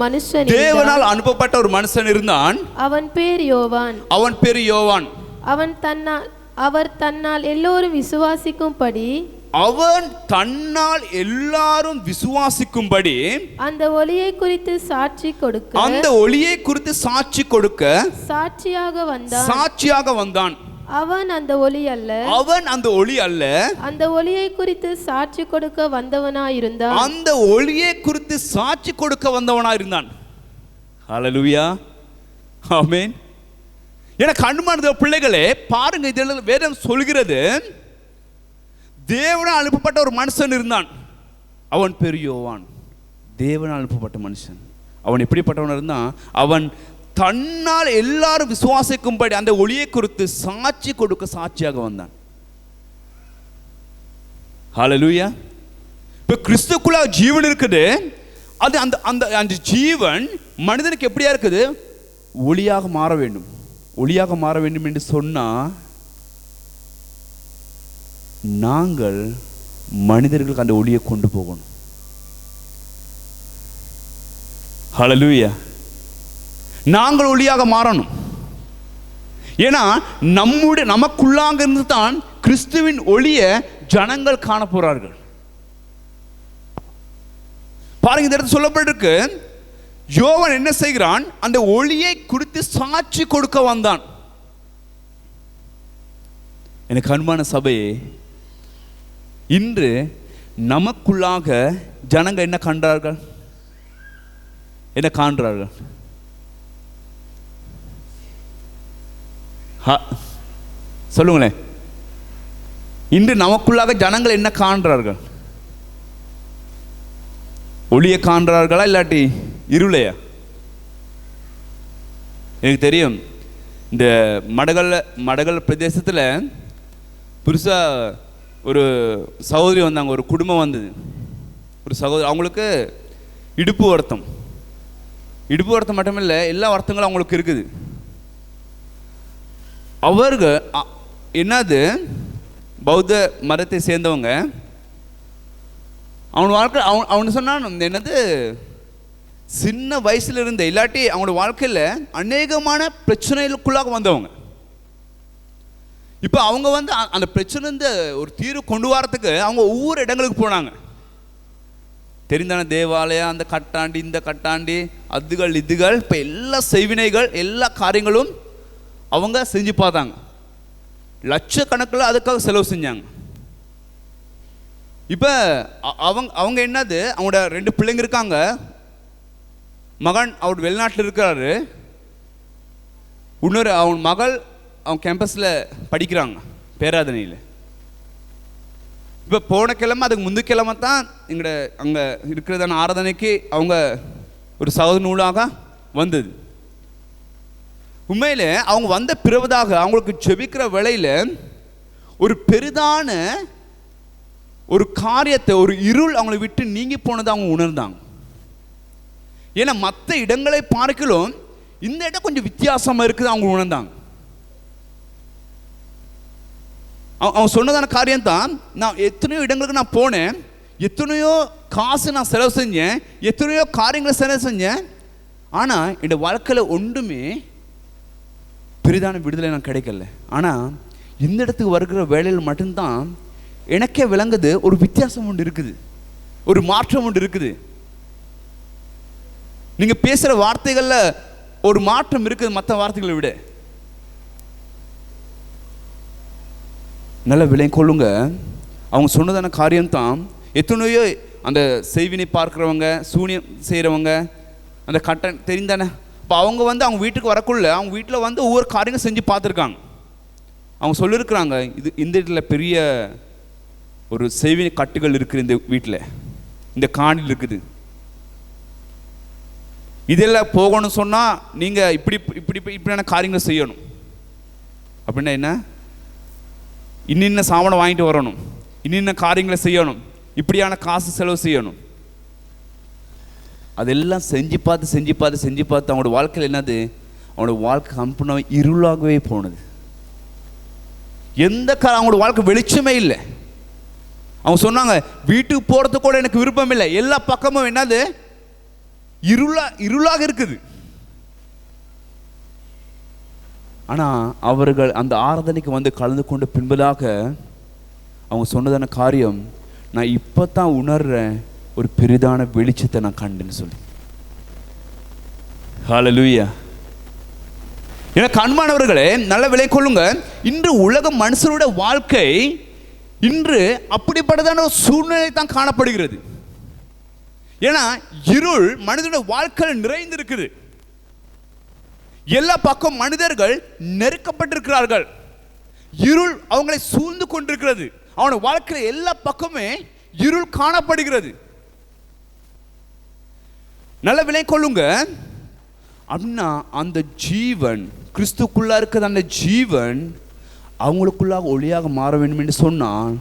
மனுஷன் இருந்தான். அவன் பேர் யோவான். அவர் தன்னால் எல்லோரும் விசுவாசிக்கும்படி அந்த ஒளியை குறித்து சாட்சி கொடுக்க சாட்சியாக வந்தான். அவன் அந்த ஒளி அல்ல, அந்த ஒளியை குறித்து சாட்சி கொடுக்க வந்தவனாயிருந்தான். ஹல்லேலூயா. ஆமென். எனக்கு அன்பான பிள்ளைகளே, பாருங்க, இதில் வேதம் சொல்கிறது, தேவனால் அனுப்பப்பட்ட ஒரு மனுஷன் இருந்தான். அவன் பேர் யோவான். தேவனால் அனுப்பப்பட்ட மனுஷன். அவன் எப்படிப்பட்டவன் இருந்தான்? அவன் தன்னால் எல்லாரும் விசுவாசிக்கும்படி அந்த ஒளியை குறித்து சாட்சி கொடுக்க சாட்சியாக வந்தான். ஹல்லேலூயா. இப்போ கிறிஸ்துக்குள்ள ஜீவன் இருக்குது. அது அந்த ஜீவன் மனிதனுக்கு எப்படியா இருக்குது? ஒளியாக மாற வேண்டும். ஒளியாக மாற வேண்டும் என்று சொன்னால் நாங்கள் மனிதர்களுக்கு அந்த ஒளியை கொண்டு போகணும். ஹல்லேலூயா. நாங்கள் ஒளியாக மாறணும். ஏன்னா நமக்குள்ளாக இருந்து தான் கிறிஸ்துவின் ஒளியை ஜனங்கள் காண போறார்கள். பாருங்க, இந்த இடத்துல சொல்லப்பட்டிருக்கு, யோவான் என்ன செய்கிறான்? அந்த ஒளியை குறித்து சாட்சி கொடுக்க வந்தான். எனக்கு அன்பான சபையே, இன்று நமக்குள்ளாக ஜனங்கள் என்ன காண்றார்கள்? என்ன காண்றார்கள்? சொல்லுங்களேன். இன்று நமக்குள்ளாக ஜனங்கள் என்ன காண்றார்கள்? ஒளியை காண்றார்களா இல்லாட்டி இருளையா? எனக்கு தெரியும், இந்த மடகல் பிரதேசத்தில் புதுசாக ஒரு சகோதரி வந்தாங்க. ஒரு குடும்பம் வந்தது. ஒரு சகோதரி, அவங்களுக்கு இடுப்பு வருத்தம் மட்டும் இல்லை, எல்லா வருத்தங்களும் அவங்களுக்கு இருக்குது. அவர்கள் என்னது பௌத்த மதத்தை சேர்ந்தவங்க, அவன் வாழ்க்கை அவன் சொன்னான் என்னது, சின்ன வயசுல இருந்த இல்லாட்டி அவங்களோட வாழ்க்கையில் அநேகமான பிரச்சனைகளுக்குள்ளாக வந்தவங்க. இப்போ அவங்க வந்து அந்த பிரச்சனை ஒரு தீர்வு கொண்டு வரத்துக்கு அவங்க ஒவ்வொரு இடங்களுக்கு போனாங்க. தெரிந்தான தேவாலயம், அந்த கட்டாண்டி இந்த கட்டாண்டி, அதுகள் இதுகள், இப்போ எல்லா செய்வினைகள் எல்லா காரியங்களும் அவங்க செஞ்சு பார்த்தாங்க. லட்சக்கணக்கில் அதுக்காக செலவு செஞ்சாங்க. இப்போ அவங்க என்னது, அவங்களோட 2 பிள்ளைங்க இருக்காங்க. மகன் அவர் வெளிநாட்டில் இருக்கிறாரு, இன்னொரு அவன் மகள் அவன் கேம்பஸில் படிக்கிறாங்க பேராதனையில். இப்போ போன கிழமை அதுக்கு முந்தைய கிழமை தான் எங்களோட அங்கே இருக்கிறதான ஆராதனைக்கு அவங்க ஒரு சகோதர நூலாக வந்தது. உண்மையில் அவங்க வந்த பிறகுதாக அவங்களுக்கு ஜெபிக்கிற வேளையில் ஒரு பெரிதான ஒரு காரியத்தை, ஒரு இருள் அவங்களை விட்டு நீங்கி போனதை அவங்க உணர்ந்தாங்க. ஏன்னா மற்ற இடங்களை பார்க்கலும் இந்த இடம் கொஞ்சம் வித்தியாசமாக இருக்குது அவங்க உணர்ந்தாங்க. அவன் சொன்னதான காரியம் தான், நான் எத்தனையோ இடங்களுக்கு நான் போனேன், எத்தனையோ காசு நான் செலவு செஞ்சேன், எத்தனையோ காரியங்களை செலவு செஞ்சேன், ஆனால் என்னோட வாழ்க்கையில் ஒன்றுமே பெரிதான விடுதலை நான் கிடைக்கல. ஆனால் இந்த இடத்துக்கு வருகிற வேலையில் மட்டும்தான் எனக்கே விளங்குது ஒரு வித்தியாசம் ஒன்று இருக்குது, ஒரு மாற்றம் ஒன்று இருக்குது. நீங்கள் பேசுகிற வார்த்தைகளில் ஒரு மாற்றம் இருக்குது மற்ற வார்த்தைகளை விட. நல்ல விலை கொள்ளுங்க. அவங்க சொன்னதான காரியம்தான் எத்தனையோ அந்த செய்வினை பார்க்குறவங்க, சூனியம் செய்கிறவங்க, அந்த கட்டன் தெரிந்தானே. இப்போ அவங்க வந்து அவங்க வீட்டுக்கு வரக்குள்ள அவங்க வீட்டில் வந்து ஒவ்வொரு காரியங்களும் செஞ்சு பார்த்துருக்காங்க. அவங்க சொல்லியிருக்கிறாங்க, இந்த வீட்டில் பெரிய ஒரு செய்வினை கட்டுகள் இருக்குது, இந்த வீட்டில் இந்த காணில் இருக்குது, இதெல்லாம் போகணும்னு சொன்னால் நீங்கள் இப்படியான காரியங்களை செய்யணும். அப்படின்னா என்ன, இன்னின்ன சாமானை வாங்கிட்டு வரணும், இன்னின்ன காரியங்களை செய்யணும், இப்படியான காசு செலவு செய்யணும். அதெல்லாம் செஞ்சு பார்த்து அவங்களோட வாழ்க்கையில் என்னது, அவங்களோட வாழ்க்கை கம்பெனி இருளாகவே போனது. அவங்களோட வாழ்க்கை வெளிச்சமே இல்லை. அவங்க சொன்னாங்க, வீட்டுக்கு போகிறது கூட எனக்கு விருப்பம் இல்லை, எல்லா பக்கமும் என்னது இருளாக இருக்குது. ஆனால் அவர்கள் அந்த ஆராதனைக்கு வந்து கலந்து கொண்டு பின்பதாக அவங்க சொன்னதான காரியம், நான் இப்போ தான் உணர்றேன் ஒரு பெரிதான வெளிச்சத்தை நான் கண்டேன்னு சொல்லி. ஹல்லேலூயா. எனக்கு அன்பானவர்களே, நல்ல விலை கொள்ளுங்க. இன்று உலக மனுஷனோட வாழ்க்கை இன்று அப்படிப்பட்டதான ஒரு சூழ்நிலை தான் காணப்படுகிறது. ஏன்னா இருள் மனிதனுடைய வாழ்க்கையில் நிறைந்திருக்குது. எல்லா பக்கம் மனிதர்கள் நெருக்கப்பட்டிருக்கிறார்கள். இருள் அவங்களை சூழ்ந்து கொண்டிருக்கிறது. அவனுடைய வாழ்க்கையில் எல்லா பக்கமே இருள் காணப்படுகிறது. நல்ல விலை கொள்ளுங்க. அப்படின்னா அந்த ஜீவன், கிறிஸ்துக்குள்ளா இருக்கிற அந்த ஜீவன் அவங்களுக்குள்ளாக ஒளியாக மாற வேண்டும் என்று சொன்னால்,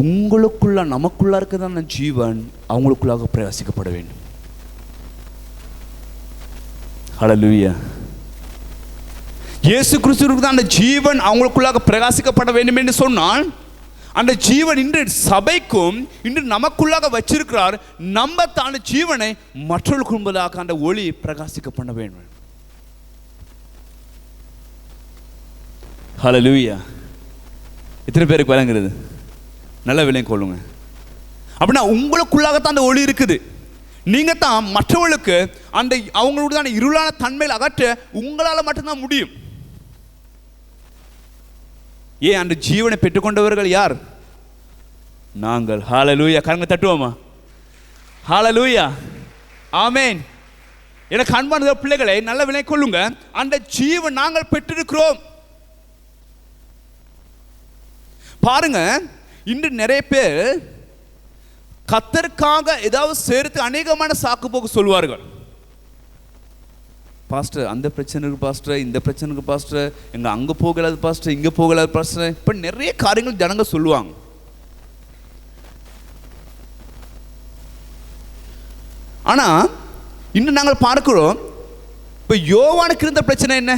உங்களுக்குள்ள நமக்குள்ளா இருக்கிற அந்த ஜீவன் அவங்களுக்குள்ளாக பிரகாசிக்கப்பட வேண்டும். ஹல்லேலூயா. இயேசு கிறிஸ்துவுக்கு தான் அந்த ஜீவன் அவங்களுக்குள்ளாக பிரகாசிக்கப்பட வேண்டும் என்று சொன்னால், அந்த ஜீவன் இன்று சபைக்கும் இன்று நமக்குள்ளாக வச்சிருக்கிறார். நம்ம தான் ஜீவனை மற்றவர்களுக்கு முன்பதாக அந்த ஒளி பிரகாசிக்க பண்ண வேண்டும். ஹல்லேலூயா. எத்தனை பேருக்கு வழங்குறது? நல்ல விலை கொள்ளுங்க. அப்படின்னா உங்களுக்குள்ளாகத்தான் அந்த ஒளி இருக்குது. நீங்க தான் மற்றவர்களுக்கு அந்த அவங்களுடைய இருளான தன்மையில் அகற்ற உங்களால் மட்டும்தான் முடியும். ஏன் அந்த ஜீவனை பெற்றுக்கொண்டவர்கள் யார்? நாங்கள். ஹல்லேலூயா. கரங்க தட்டுவோமா? ஹல்லேலூயா. ஆமென். எனக்கு அன்பான பிள்ளைகளை நல்ல விலை கொள்ளுங்க. அந்த ஜீவன் நாங்கள் பெற்றிருக்கிறோம். பாருங்க, இன்று நிறைய பேர் கர்த்தருக்காக ஏதாவது சேர்த்து அநேகமான சாக்கு போக்கு சொல்வார்கள். பாஸ்டர் அந்த பிரச்சனை இருக்கு, பாஸ்டர் இந்த பிரச்சனை இருக்கு, பாஸ்டர் எங்க அங்க போகலாது, பாஸ்டர் இங்க போகலாது, பாஸ்டர். இப்ப நிறைய காரியங்கள் ஜனங்க சொல்லுவாங்க. ஆனா இன்னும் நாங்கள் பார்க்கிறோம், இப்ப யோவானுக்கு இருந்த பிரச்சனை என்ன?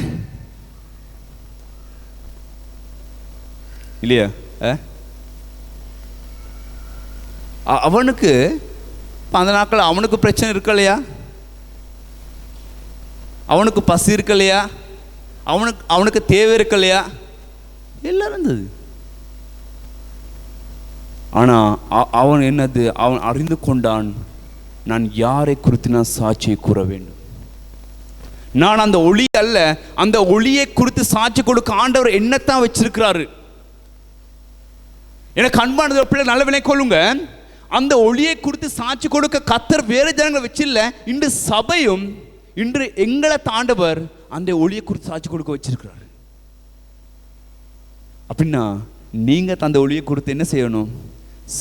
இல்லையா? அவனுக்கு அந்த நாட்கள் அவனுக்கு பிரச்சனை இருக்கலையா? அவனுக்கு பசி இருக்கலையா? அவனுக்கு தேவை இருக்கலையா? எல்லாம் இருந்தது. ஆனால் அவன் என்னது, அவன் அறிந்து கொண்டான், நான் யாரை குறித்து நான் சாட்சியை கூற வேண்டும். நான் அந்த ஒளி அல்ல, அந்த ஒளியை குறித்து சாட்சி கொடுக்க ஆண்டவர் என்னத்தான் வச்சிருக்கிறாரு. எனக்கு அன்பானது பிள்ளை நல்ல விலை கொள்ளுங்க. அந்த ஒளியை குறித்து சாட்சி கொடுக்க கர்த்தர் வேறு ஜனங்களை வச்சில்ல. இன்று சபையும் இன்று எங்களை தாண்டவர் அந்த ஒளியை குறித்து சாட்சி கொடுக்க வச்சிருக்கிறார். அப்படின்னா நீங்க அந்த ஒளியை குறித்து என்ன செய்யணும்?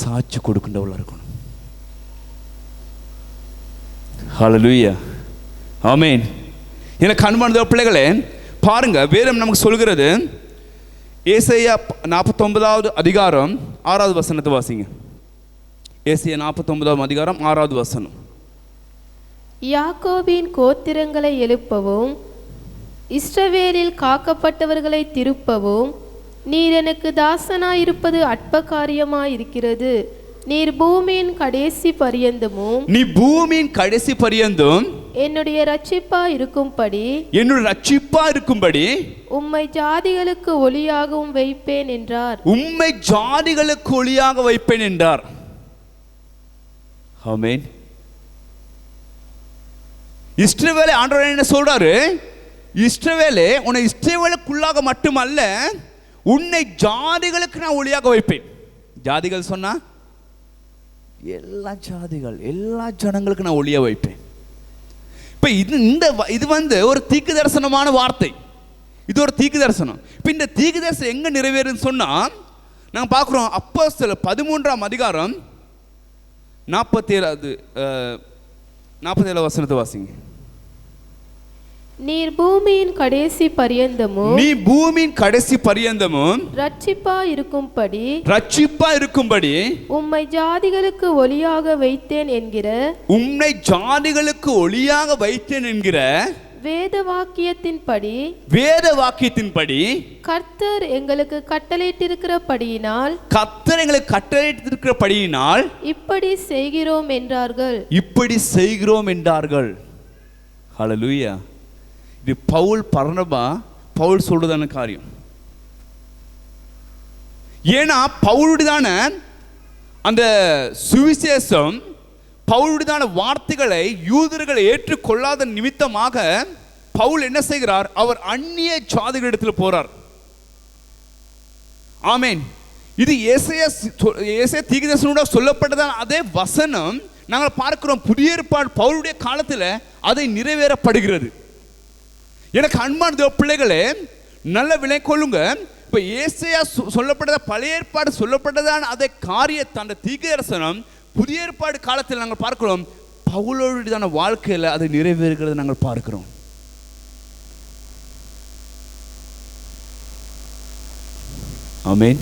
சாட்சி கொடுக்கின்றவளா இருக்கணும். ஹல்லேலூயா, ஆமென். எனக்கு அன்பான பிள்ளைகளே, பாருங்க, வேதம் நமக்கு சொல்கிறது. ஏசாயா 49வது அதிகாரம் 6வது வசனத்தை வாசிங்க. ஏசாயா 49வது அதிகாரம் 6வது வசனம். யாக்கோபின் கோத்திரங்களை எழுப்பவும் இஸ்ரவேலில் காக்கப்பட்டவர்களை திருப்பவும் நீர் எனக்கு தாசனாயிருப்பது அற்ப காரியமாயிருக்கிறது. நீர் பூமியின் கடைசி பரியந்தமும் நீ பூமியின் கடைசி பரியந்தும் என்னுடைய ரட்சிப்பா இருக்கும்படி உம்மை ஜாதிகளுக்கு ஒளியாகவும் வைப்பேன் என்றார். உம்மை ஜாதிகளுக்கு ஒளியாக வைப்பேன் என்றார். ஆமென். இஸ்ரவேலை ஆண்டவர் என்ன சொல்றாரு? இஸ்ரவேலே, உன்னை இஸ்ரவேலுக்குள்ளாக மட்டுமல்ல, உன்னை ஜாதிகளுக்கு நான் ஒளியாக வைப்பேன். ஜாதிகள் சொன்னா எல்லா ஜாதிகள், எல்லா ஜனங்களுக்கு நான் ஒளியாக வைப்பேன். இப்ப இது ஒரு தீக்கு தரிசனமான வார்த்தை. இது ஒரு தீக்கு தரிசனம். இப்ப இந்த தீக்கு தரிசனம் எங்க நிறைவேறுன்னு சொன்னா, நாங்க பார்க்கிறோம் அப்போஸ்தலர் 13ஆம் அதிகாரம் 47 வசனத்தை வாசிங்க. நீர் பூமியின் கடைசி பரியந்தமும் ரட்சிப்பா இருக்கும்படி உம்மை ஜாதிகளுக்கு ஒளியாக வைத்தேன் என்கிற வேத வாக்கியத்தின்படி கர்த்தர் எங்களுக்கு கட்டளையிட்டிருக்கிறபடியினால் இப்படி செய்கிறோம் என்றார்கள். ஹல்லேலூயா. இது பவுல் சொல்றதான காரியம். ஏன்னா பவுலுடையதான அந்த சுவிசேஷம், பவுலுடையதான வார்த்தைகளை யூதர்கள் ஏற்றுக்கொள்ளாத நிமித்தமாக பவுல் என்ன செய்கிறார்? அவர் அந்நிய ஜாதிகளிடத்தில் போறார். ஆமென். இது ஏசாயா தீர்க்கதரிசனோட சொல்லப்பட்டதான அதே வசனம் நாங்கள் பார்க்கிறோம். புதிய ஏற்பாடு பவுலுடைய காலத்தில் அதை நிறைவேறப்படுகிறது. எனக்கு அன்பான பிள்ளைகளே, நல்ல விலை கொள்ளுங்க. இப்ப ஏசாயா சொல்லப்பட்டத, பழைய ஏற்பாடு சொல்லப்பட்டதான அதே காரியத்தை அந்த தீர்க்கதரிசனம் புதிய ஏற்பாடு காலத்தில் நாங்கள் பார்க்கிறோம். பவுலுடையதான வாழ்க்கையில் அதை நிறைவேறுகிறத நாங்கள் பார்க்கிறோம். ஆமென்.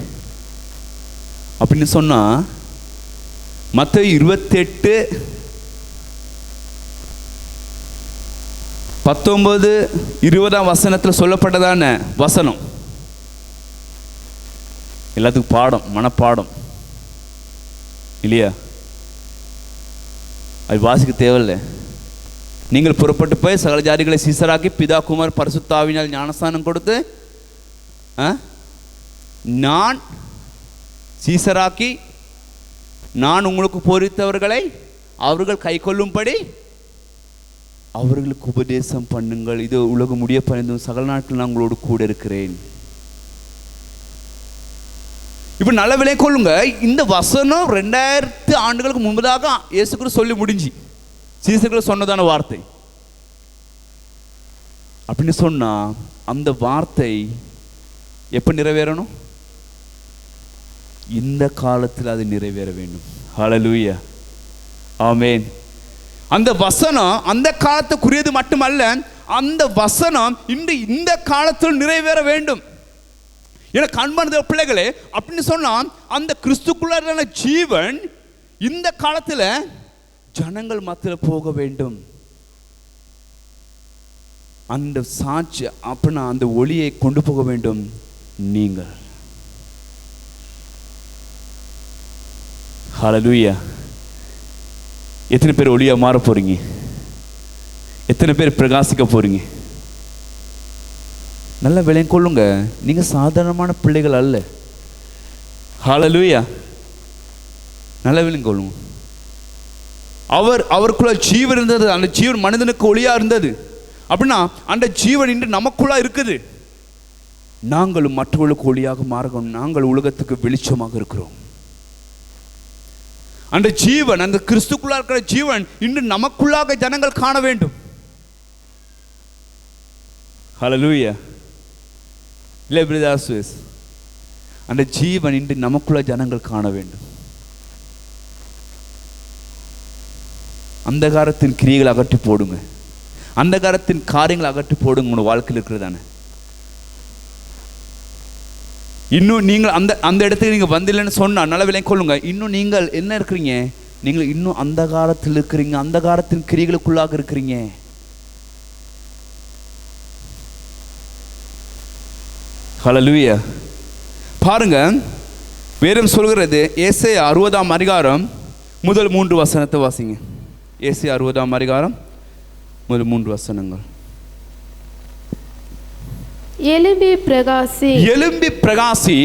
அப்படின்னு சொன்னா மத்தேயு 28:19-20 வசனத்தில் சொல்லப்பட்டதான வசனம் எல்லாத்துக்கும் மனப்பாடம் இல்லையா? அது வாசிக்க தேவையில்லை. நீங்கள் புறப்பட்டு போய் சகல ஜாதிகளை சீசராக்கி பிதா குமார் பரிசுத்தாவினால் ஞானஸ்தானம் கொடுத்து நான் சீசராக்கி நான் உங்களுக்கு போதித்தவர்களை அவர்கள் கை கொள்ளும்படி அவர்களுக்கு உபதேசம் பண்ணுங்கள். இது உலகம் முடிய பயந்தும் சகல நாட்கள் நான் உங்களோடு கூட இருக்கிறேன். இப்ப நல்ல விலை கொள்ளுங்க. இந்த வசனம் 2000 ஆண்டுகளுக்கு முன்பதாக இயேசு கிறிஸ்து சொல்லி முடிஞ்சு சீசர்கள் சொன்னதான வார்த்தை. அப்படின்னு சொன்னா அந்த வார்த்தை எப்ப நிறைவேறணும்? இந்த காலத்தில் அது நிறைவேற வேண்டும். ஹல்லேலூயா, ஆமென். அந்த வசனம் அந்த காலத்துக்குரியது மட்டுமல்ல, அந்த வசனம் இன்று இந்த காலத்தில் நிறைவேற வேண்டும். எனக்கு அன்பான பிள்ளைகளே, அப்படின்னு சொன்னா அந்த கிறிஸ்துக்குள்ளான ஜீவன் இந்த காலத்தில் ஜனங்கள் மத்தியில் போக வேண்டும். அந்த சாட்சி அப்படின்னா அந்த ஒளியை கொண்டு போக வேண்டும். நீங்கள் ஹல்லேலூயா. எத்தனை பேர் ஒளியா மாற போறீங்க? எத்தனை பேர் பிரகாசிக்க போறீங்க? நல்ல விளையம் கொள்ளுங்க. நீங்க சாதாரணமான பிள்ளைகள் அல்ல. ஹல்லேலூயா. நல்ல விளையம் கொள்ளுங்க. அவருக்குள்ள ஜீவன் இருந்தது. அந்த ஜீவன் மனிதனுக்கு ஒளியா இருந்தது. அப்படின்னா அந்த ஜீவன் இன்று நமக்குள்ளா இருக்குது. நாங்களும் மற்றவர்களுக்கு ஒளியாக மாறணும். நாங்கள் உலகத்துக்கு வெளிச்சமாக இருக்கிறோம். அந்த ஜீவன், அந்த கிறிஸ்துக்குள்ளா இருக்கிற ஜீவன் இன்று நமக்குள்ளாக ஜனங்கள் காண வேண்டும். ஹல்லேலூயா. இல்லை பிரதாஸ், அந்த ஜீவன் இன்று நமக்குள்ள ஜனங்கள் காண வேண்டும். அந்தகாரத்தின் கிரியைகளை அகற்றி போடுங்க. அந்தகாரத்தின் காரியங்களை அகற்றி போடுங்க. உங்க வாழ்க்கையில் இருக்கிறதானே. இன்னும் நீங்கள் அந்த இடத்துக்கு நீங்கள் வந்தில்லைன்னு சொன்னால் நல்ல விலை கொள்ளுங்க. இன்னும் நீங்கள் என்ன இருக்கிறீங்க? நீங்கள் இன்னும் அந்தகாரத்தில் இருக்கிறீங்க. அந்தகாரத்தின் கிரியைகளுக்குள்ளாக இருக்கிறீங்க. ஹல்லேலூயா. பாருங்க, வேதம் சொல்கிறது. ஏசாயா 60ஆம் அதிகாரம் முதல் 3 வசனத்தை வாசிங்க. ஏசாயா 60ஆம் அதிகாரம் முதல் 3 வசனங்கள். எழும்பி பிரகாசி, எழும்பி பிரகாசி,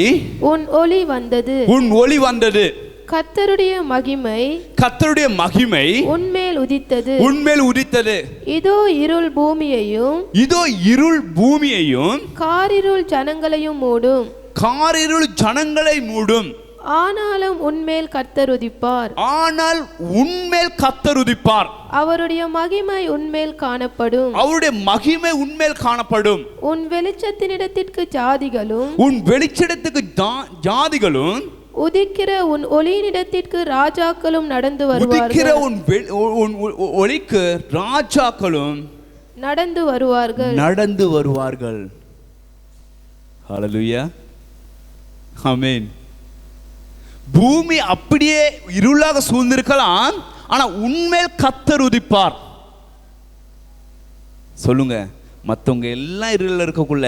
உன் ஒளி வந்தது, உன் ஒளி வந்தது. கர்த்தருடைய மகிமை, கர்த்தருடைய மகிமை உன்மேல் உதித்தது, உன்மேல் உதித்தது. இதோ இருள் பூமியையும், இதோ இருள் பூமியையும், காரிருள் ஜனங்களையும் மூடும், காரிருள் ஜனங்களை மூடும். ஆனாலும் உன்மேல் கர்த்தர் உதிப்பார், ஆனால் உன்மேல் கர்த்தர் உதிப்பார். அவருடைய மகிமை உன்மேல் காணப்படும், அவருடைய மகிமை உன்மேல் காணப்படும். உன் வெளிச்சத்தினிடத்திற்கு ஜாதிகளும், உன் வெளிச்சத்திற்கு ஜாதிகளும், உதிக்கிற உன் ஒளியினிடத்திற்கு ராஜாக்களும் நடந்து உதிக்கிற வருவார்கள், உன் ஒளிக்கு ராஜாக்களும் நடந்து வருவார்கள், நடந்து வருவார்கள். ஹல்லேலூயா. ஆமென். பூமி அப்படியே இருளாக சூழ்ந்திருக்கலாம், ஆனா உன்மேல் கர்த்தர் உதிப்பார். சொல்லுங்க, மற்றவங்க எல்லாம் இருளில் இருக்கக்குள்ள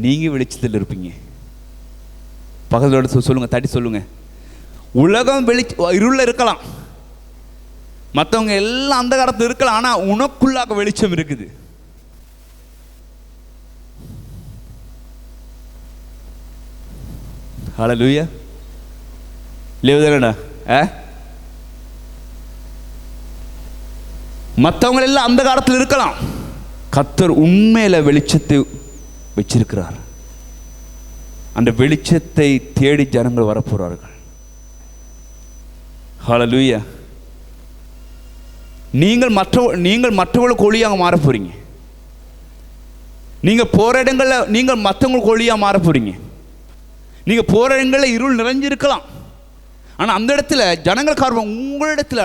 நீங்க வெளிச்சத்தில் இருப்பீங்க. பக்கத்தோட சொல்லுங்க, தட்டி சொல்லுங்க. உலகம் இருளில் இருக்கலாம், மற்றவங்க எல்லாம் அந்த காலத்தில் இருக்கலாம், ஆனா உனக்குள்ளாக வெளிச்சம் இருக்குது. ஹல்லேலூயா. இல்லையா? மற்றவங்க எல்லாம் அந்த காலத்தில் இருக்கலாம், கர்த்தர் உண்மையில வெளிச்சத்தை வச்சிருக்கிறார். அந்த வெளிச்சத்தை தேடி ஜனங்கள் வரப்போறார்கள். ஹல்லேலூயா. நீங்கள் மற்றவங்களுக்கு ஒளியாக மாற போறீங்க. நீங்க போற இடங்கள்ல நீங்கள் மற்றவங்களுக்கு ஒளியாக மாற போறீங்க. நீங்க போற இடங்கள்ல இருள் நிறைஞ்சிருக்கலாம், ஆனா அந்த இடத்துல ஜனங்கள் காரணம் உங்களிடத்துல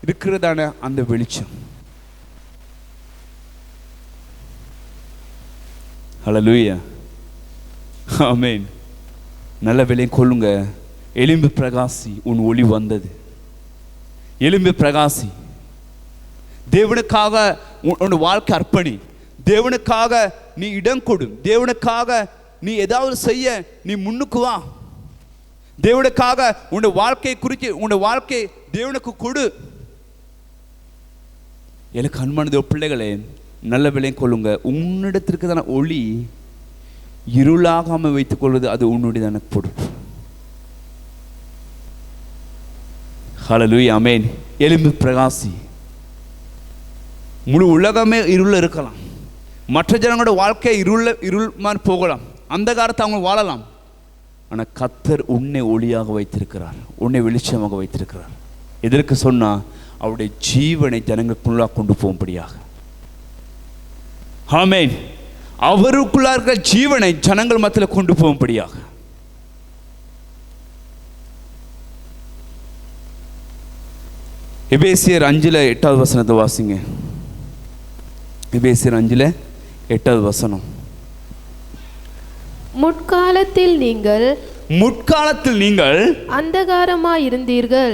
இருக்கிறதான அந்த வெளிச்சம். ஹல்லேலூயா. ஆமென். நல்ல விலையும் கொள்ளுங்க. எலும்பு பிரகாசி, உன் ஒளி வந்தது. எலும்பு பிரகாசி. தேவனுக்காக உன் வாழ்க்கை அர்ப்பணி. தேவனுக்காக நீ இடம் கொடு. தேவனுக்காக நீ ஏதாவது செய்ய நீ முன்னுக்கு வா. தேவனுக்காக உன் வாழ்க்கையை குறித்து உன் வாழ்க்கை தேவனுக்கு கொடு. எனக்கு அன்பான பிள்ளைகளே, நல்ல விலையும் கொள்ளுங்க. உன்னிடத்திற்கு தான ஒளி இருளாகாம வைத்துக் கொள்வது அது உன்னுடையதான பொறுப்பு. ஹல்லேலூயா. ஆமென். எலும்பு பிரகாசி. முழு உலகமே இருள இருக்கலாம், மற்ற ஜனங்களோட வாழ்க்கை இருள்மான் போகலாம், அந்த காலத்தை அவங்க வாழலாம், ஆனால் கர்த்தர் உன்னை ஒளியாக வைத்திருக்கிறார், உன்னை வெளிச்சமாக வைத்திருக்கிறார். எதற்கு சொன்னா அவருடைய ஜீவனை ஜனங்களுக்குள்ளாக கொண்டு போகும்படியாக. ஆமென். அவருக்குள்ளா இருக்கிற ஜீவனை ஜனங்கள் மத்தியில் கொண்டு போகும்படியாக. எபேசியர் 5:8 வசனத்தை வாசிங்க. எபேசியர் 5:8 வசனம். முற்காலத்தில் நீங்கள் அந்தகாரமாயிருந்தீர்கள்,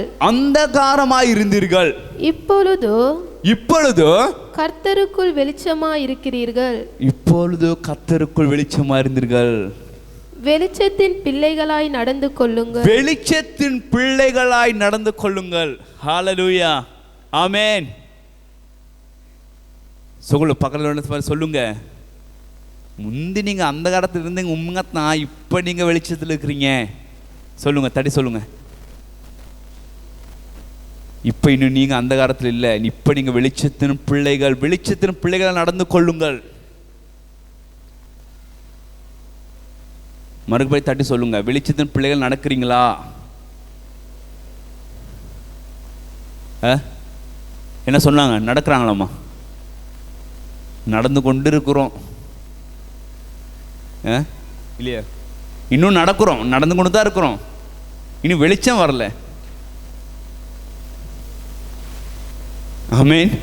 இப்பொழுதோ கர்த்தருக்குள் வெளிச்சமாயிருக்கிறீர்கள். வெளிச்சத்தின் பிள்ளைகளாய் நடந்து கொள்ளுங்கள். வெளிச்சத்தின் பிள்ளைகளாய் நடந்து கொள்ளுங்கள். ஹalleluya, ஆமென். பக்கத்தில் சொல்லுங்க, முந்தி நீங்க அந்த காலத்துல இருந்தீங்க உண்மைதான், இப்ப நீங்க வெளிச்சத்தில் இருக்கிறீங்க. சொல்லுங்க, தட்டி சொல்லுங்க. இப்ப இன்னும் நீங்க அந்த காலத்தில் இல்லை, இப்ப நீங்க வெளிச்சத்தின் பிள்ளைகள். வெளிச்சத்தின் பிள்ளைகள் நடந்து கொள்ளுங்கள். மறுபடி தட்டி சொல்லுங்க, வெளிச்சத்தின் பிள்ளைகள் நடக்கிறீங்களா? என்ன சொன்னாங்க? நடக்கிறாங்களாம்மா? நடந்து கொண்டு இருக்கிறோம் இல்லையா? இன்னும் நடக்கிறோம், நடந்து கொண்டு தான் இருக்கிறோம். இன்னும் வெளிச்சம் வரல. ஆமென்.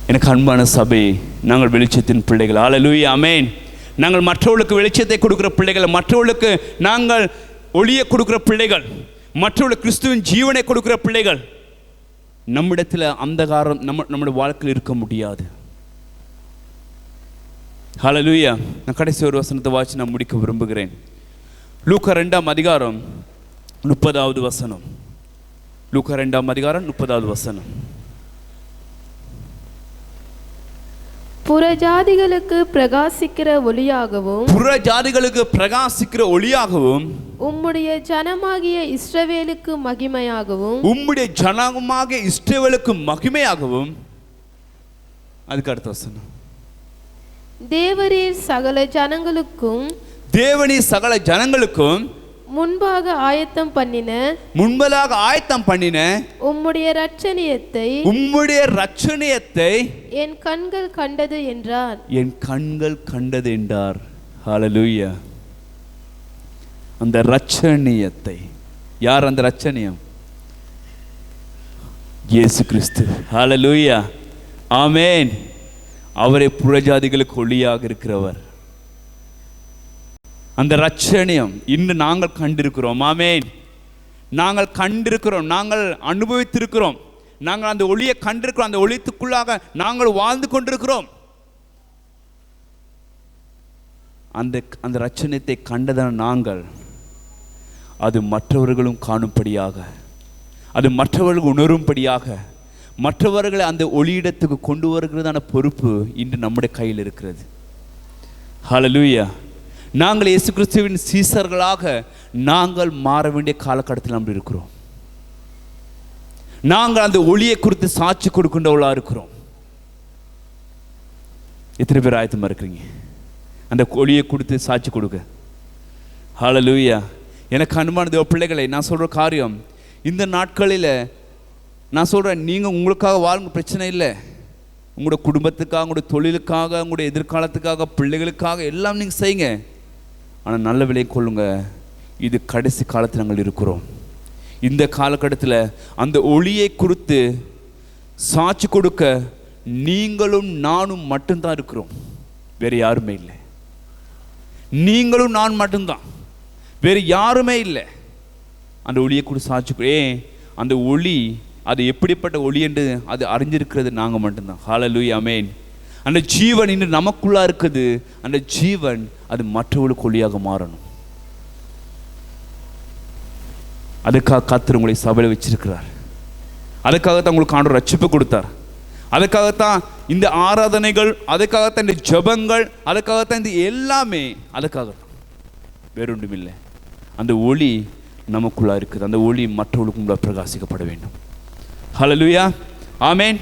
எனக்கு அன்பான சபை, நாங்கள் வெளிச்சத்தின் பிள்ளைகள். ஹல்லேலூயா, ஆமென். நாங்கள் மற்றவர்களுக்கு வெளிச்சத்தை கொடுக்கிற பிள்ளைகள், மற்றவர்களுக்கு நாங்கள் ஒளியை கொடுக்கிற பிள்ளைகள், மற்றவர்களுக்கு கிறிஸ்துவின் ஜீவனை கொடுக்கிற பிள்ளைகள். நம்மிடத்தில் அந்தகாரம் நம்முடைய வாழ்க்கையில் இருக்க முடியாது. ஹல்லேலூயா. நான் கடைசி ஒரு வசனத்தை வாசி நான் முடிக்க விரும்புகிறேன். லூக்கா 2ஆம் அதிகாரம் 30வது வசனம். லூக்கா 2ஆம் அதிகாரம் 30வது வசனம். புறஜாதிகளுக்கு பிரகாசிக்கிற ஒளியாகவும், புறஜாதிகளுக்கு பிரகாசிக்கிற ஒளியாகவும், உம்முடைய ஜனமாகிய இஸ்ரவேலுக்கு மகிமையாகவும், உம்முடைய ஜனமாகிய இஸ்ரவேலுக்கு மகிமையாகவும். அதுக்கு அடுத்த வசனம். தேவரீர் சகல ஜனங்களுக்கும், தேவனீர் சகல ஜனங்களுக்கும் முன்பாக ஆயத்தம் பண்ணின உம்முடைய இரட்சணியத்தை என் கண்கள் கண்டது என்றார். என் கண்கள் கண்டது என்றார். ஹல்லேலூயா. அந்த இரட்சணியத்தை, யார் அந்த இரட்சணியம்? இயேசு கிறிஸ்து. ஹல்லேலூயா, ஆமென். அவரே புறஜாதிகளுக்கு ஒளியாக இருக்கிறவர். அந்த இரட்சணியம் இன்று நாங்கள் கண்டிருக்கிறோம். ஆமென். நாங்கள் கண்டிருக்கிறோம், நாங்கள் அனுபவித்திருக்கிறோம், நாங்கள் அந்த ஒளியை கண்டிருக்கிறோம். அந்த ஒளித்துக்குள்ளாக நாங்கள் வாழ்ந்து கொண்டிருக்கிறோம். அந்த இரட்சணியத்தை கண்டதான நாங்கள் அது மற்றவர்களும் காணும்படியாக, அது மற்றவர்கள் உணரும்படியாக, மற்றவர்களை அந்த ஒளியிடத்துக்கு கொண்டு வருகிறதான பொறுப்பு இன்று நம்முடைய கையில் இருக்கிறது. ஹல்லேலூயா. நாங்கள் இயேசு கிறிஸ்துவின் சீசர்களாக நாங்கள் மாற வேண்டிய காலகட்டத்தில் நம்ம இருக்கிறோம். நாங்கள் அந்த ஒளியை குறித்து சாட்சி கொடுக்கின்றவர்களாக இருக்கிறோம். எத்தனை பேர் ஆயத்தமா இருக்கிறீங்க அந்த ஒளியை கொடுத்து சாட்சி கொடுக்க? ஹல்லேலூயா. எனக்கு அன்பான பிள்ளைகளை, நான் சொல்ற காரியம், இந்த நாட்களில் நான் சொல்றேன், நீங்க உங்களுக்காக வாழுங்க, பிரச்சனை இல்லை. உங்களோட குடும்பத்துக்காக, உங்களுடைய தொழிலுக்காக, உங்களுடைய எதிர்காலத்துக்காக, பிள்ளைகளுக்காக எல்லாம் நீங்கள் செய்யுங்க. ஆனால் நல்ல விலை கொள்ளுங்க. இது கடைசி காலத்தில் நாங்கள் இருக்கிறோம். இந்த காலகட்டத்தில் அந்த ஒளியை குறித்து சாட்சி கொடுக்க நீங்களும் நானும் மட்டும்தான் இருக்கிறோம், வேறு யாருமே இல்லை. நீங்களும் நான் மட்டும்தான், வேறு யாருமே இல்லை. அந்த ஒளியை கூட சாட்சி, அந்த ஒளி அது எப்படிப்பட்ட ஒளி என்று அது அறிஞ்சிருக்கிறது நாங்கள் மட்டும்தான். ஹல்லேலூயா, ஆமென். அந்த ஜீவன் இன்று நமக்குள்ளா இருக்குது. அந்த ஜீவன் அது மற்றவர்களுக்கு ஒளியாக மாறணும். அதுக்காக கர்த்தர் உங்களை சபையில் வச்சிருக்கிறார். அதுக்காகத்தான் உங்களுக்கு ஆண்டவர் ரட்சிப்பு கொடுத்தார். அதுக்காகத்தான் இந்த ஆராதனைகள், அதுக்காகத்தான் இந்த ஜெபங்கள், அதுக்காகத்தான் இந்த எல்லாமே, அதுக்காகத்தான், வேறொன்றும் இல்லை. அந்த ஒளி நமக்குள்ளா இருக்குது. அந்த ஒளி மற்றவர்களுக்கும் பிரகாசிக்கப்பட வேண்டும். ஹல்லேலூயா, ஆமென்.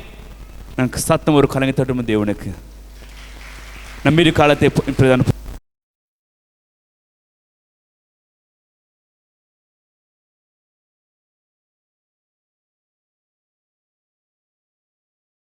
எனக்கு சத்தம் ஒரு கலங்கை தட்டும் தேவனுக்கு. நம்மீது காலத்தை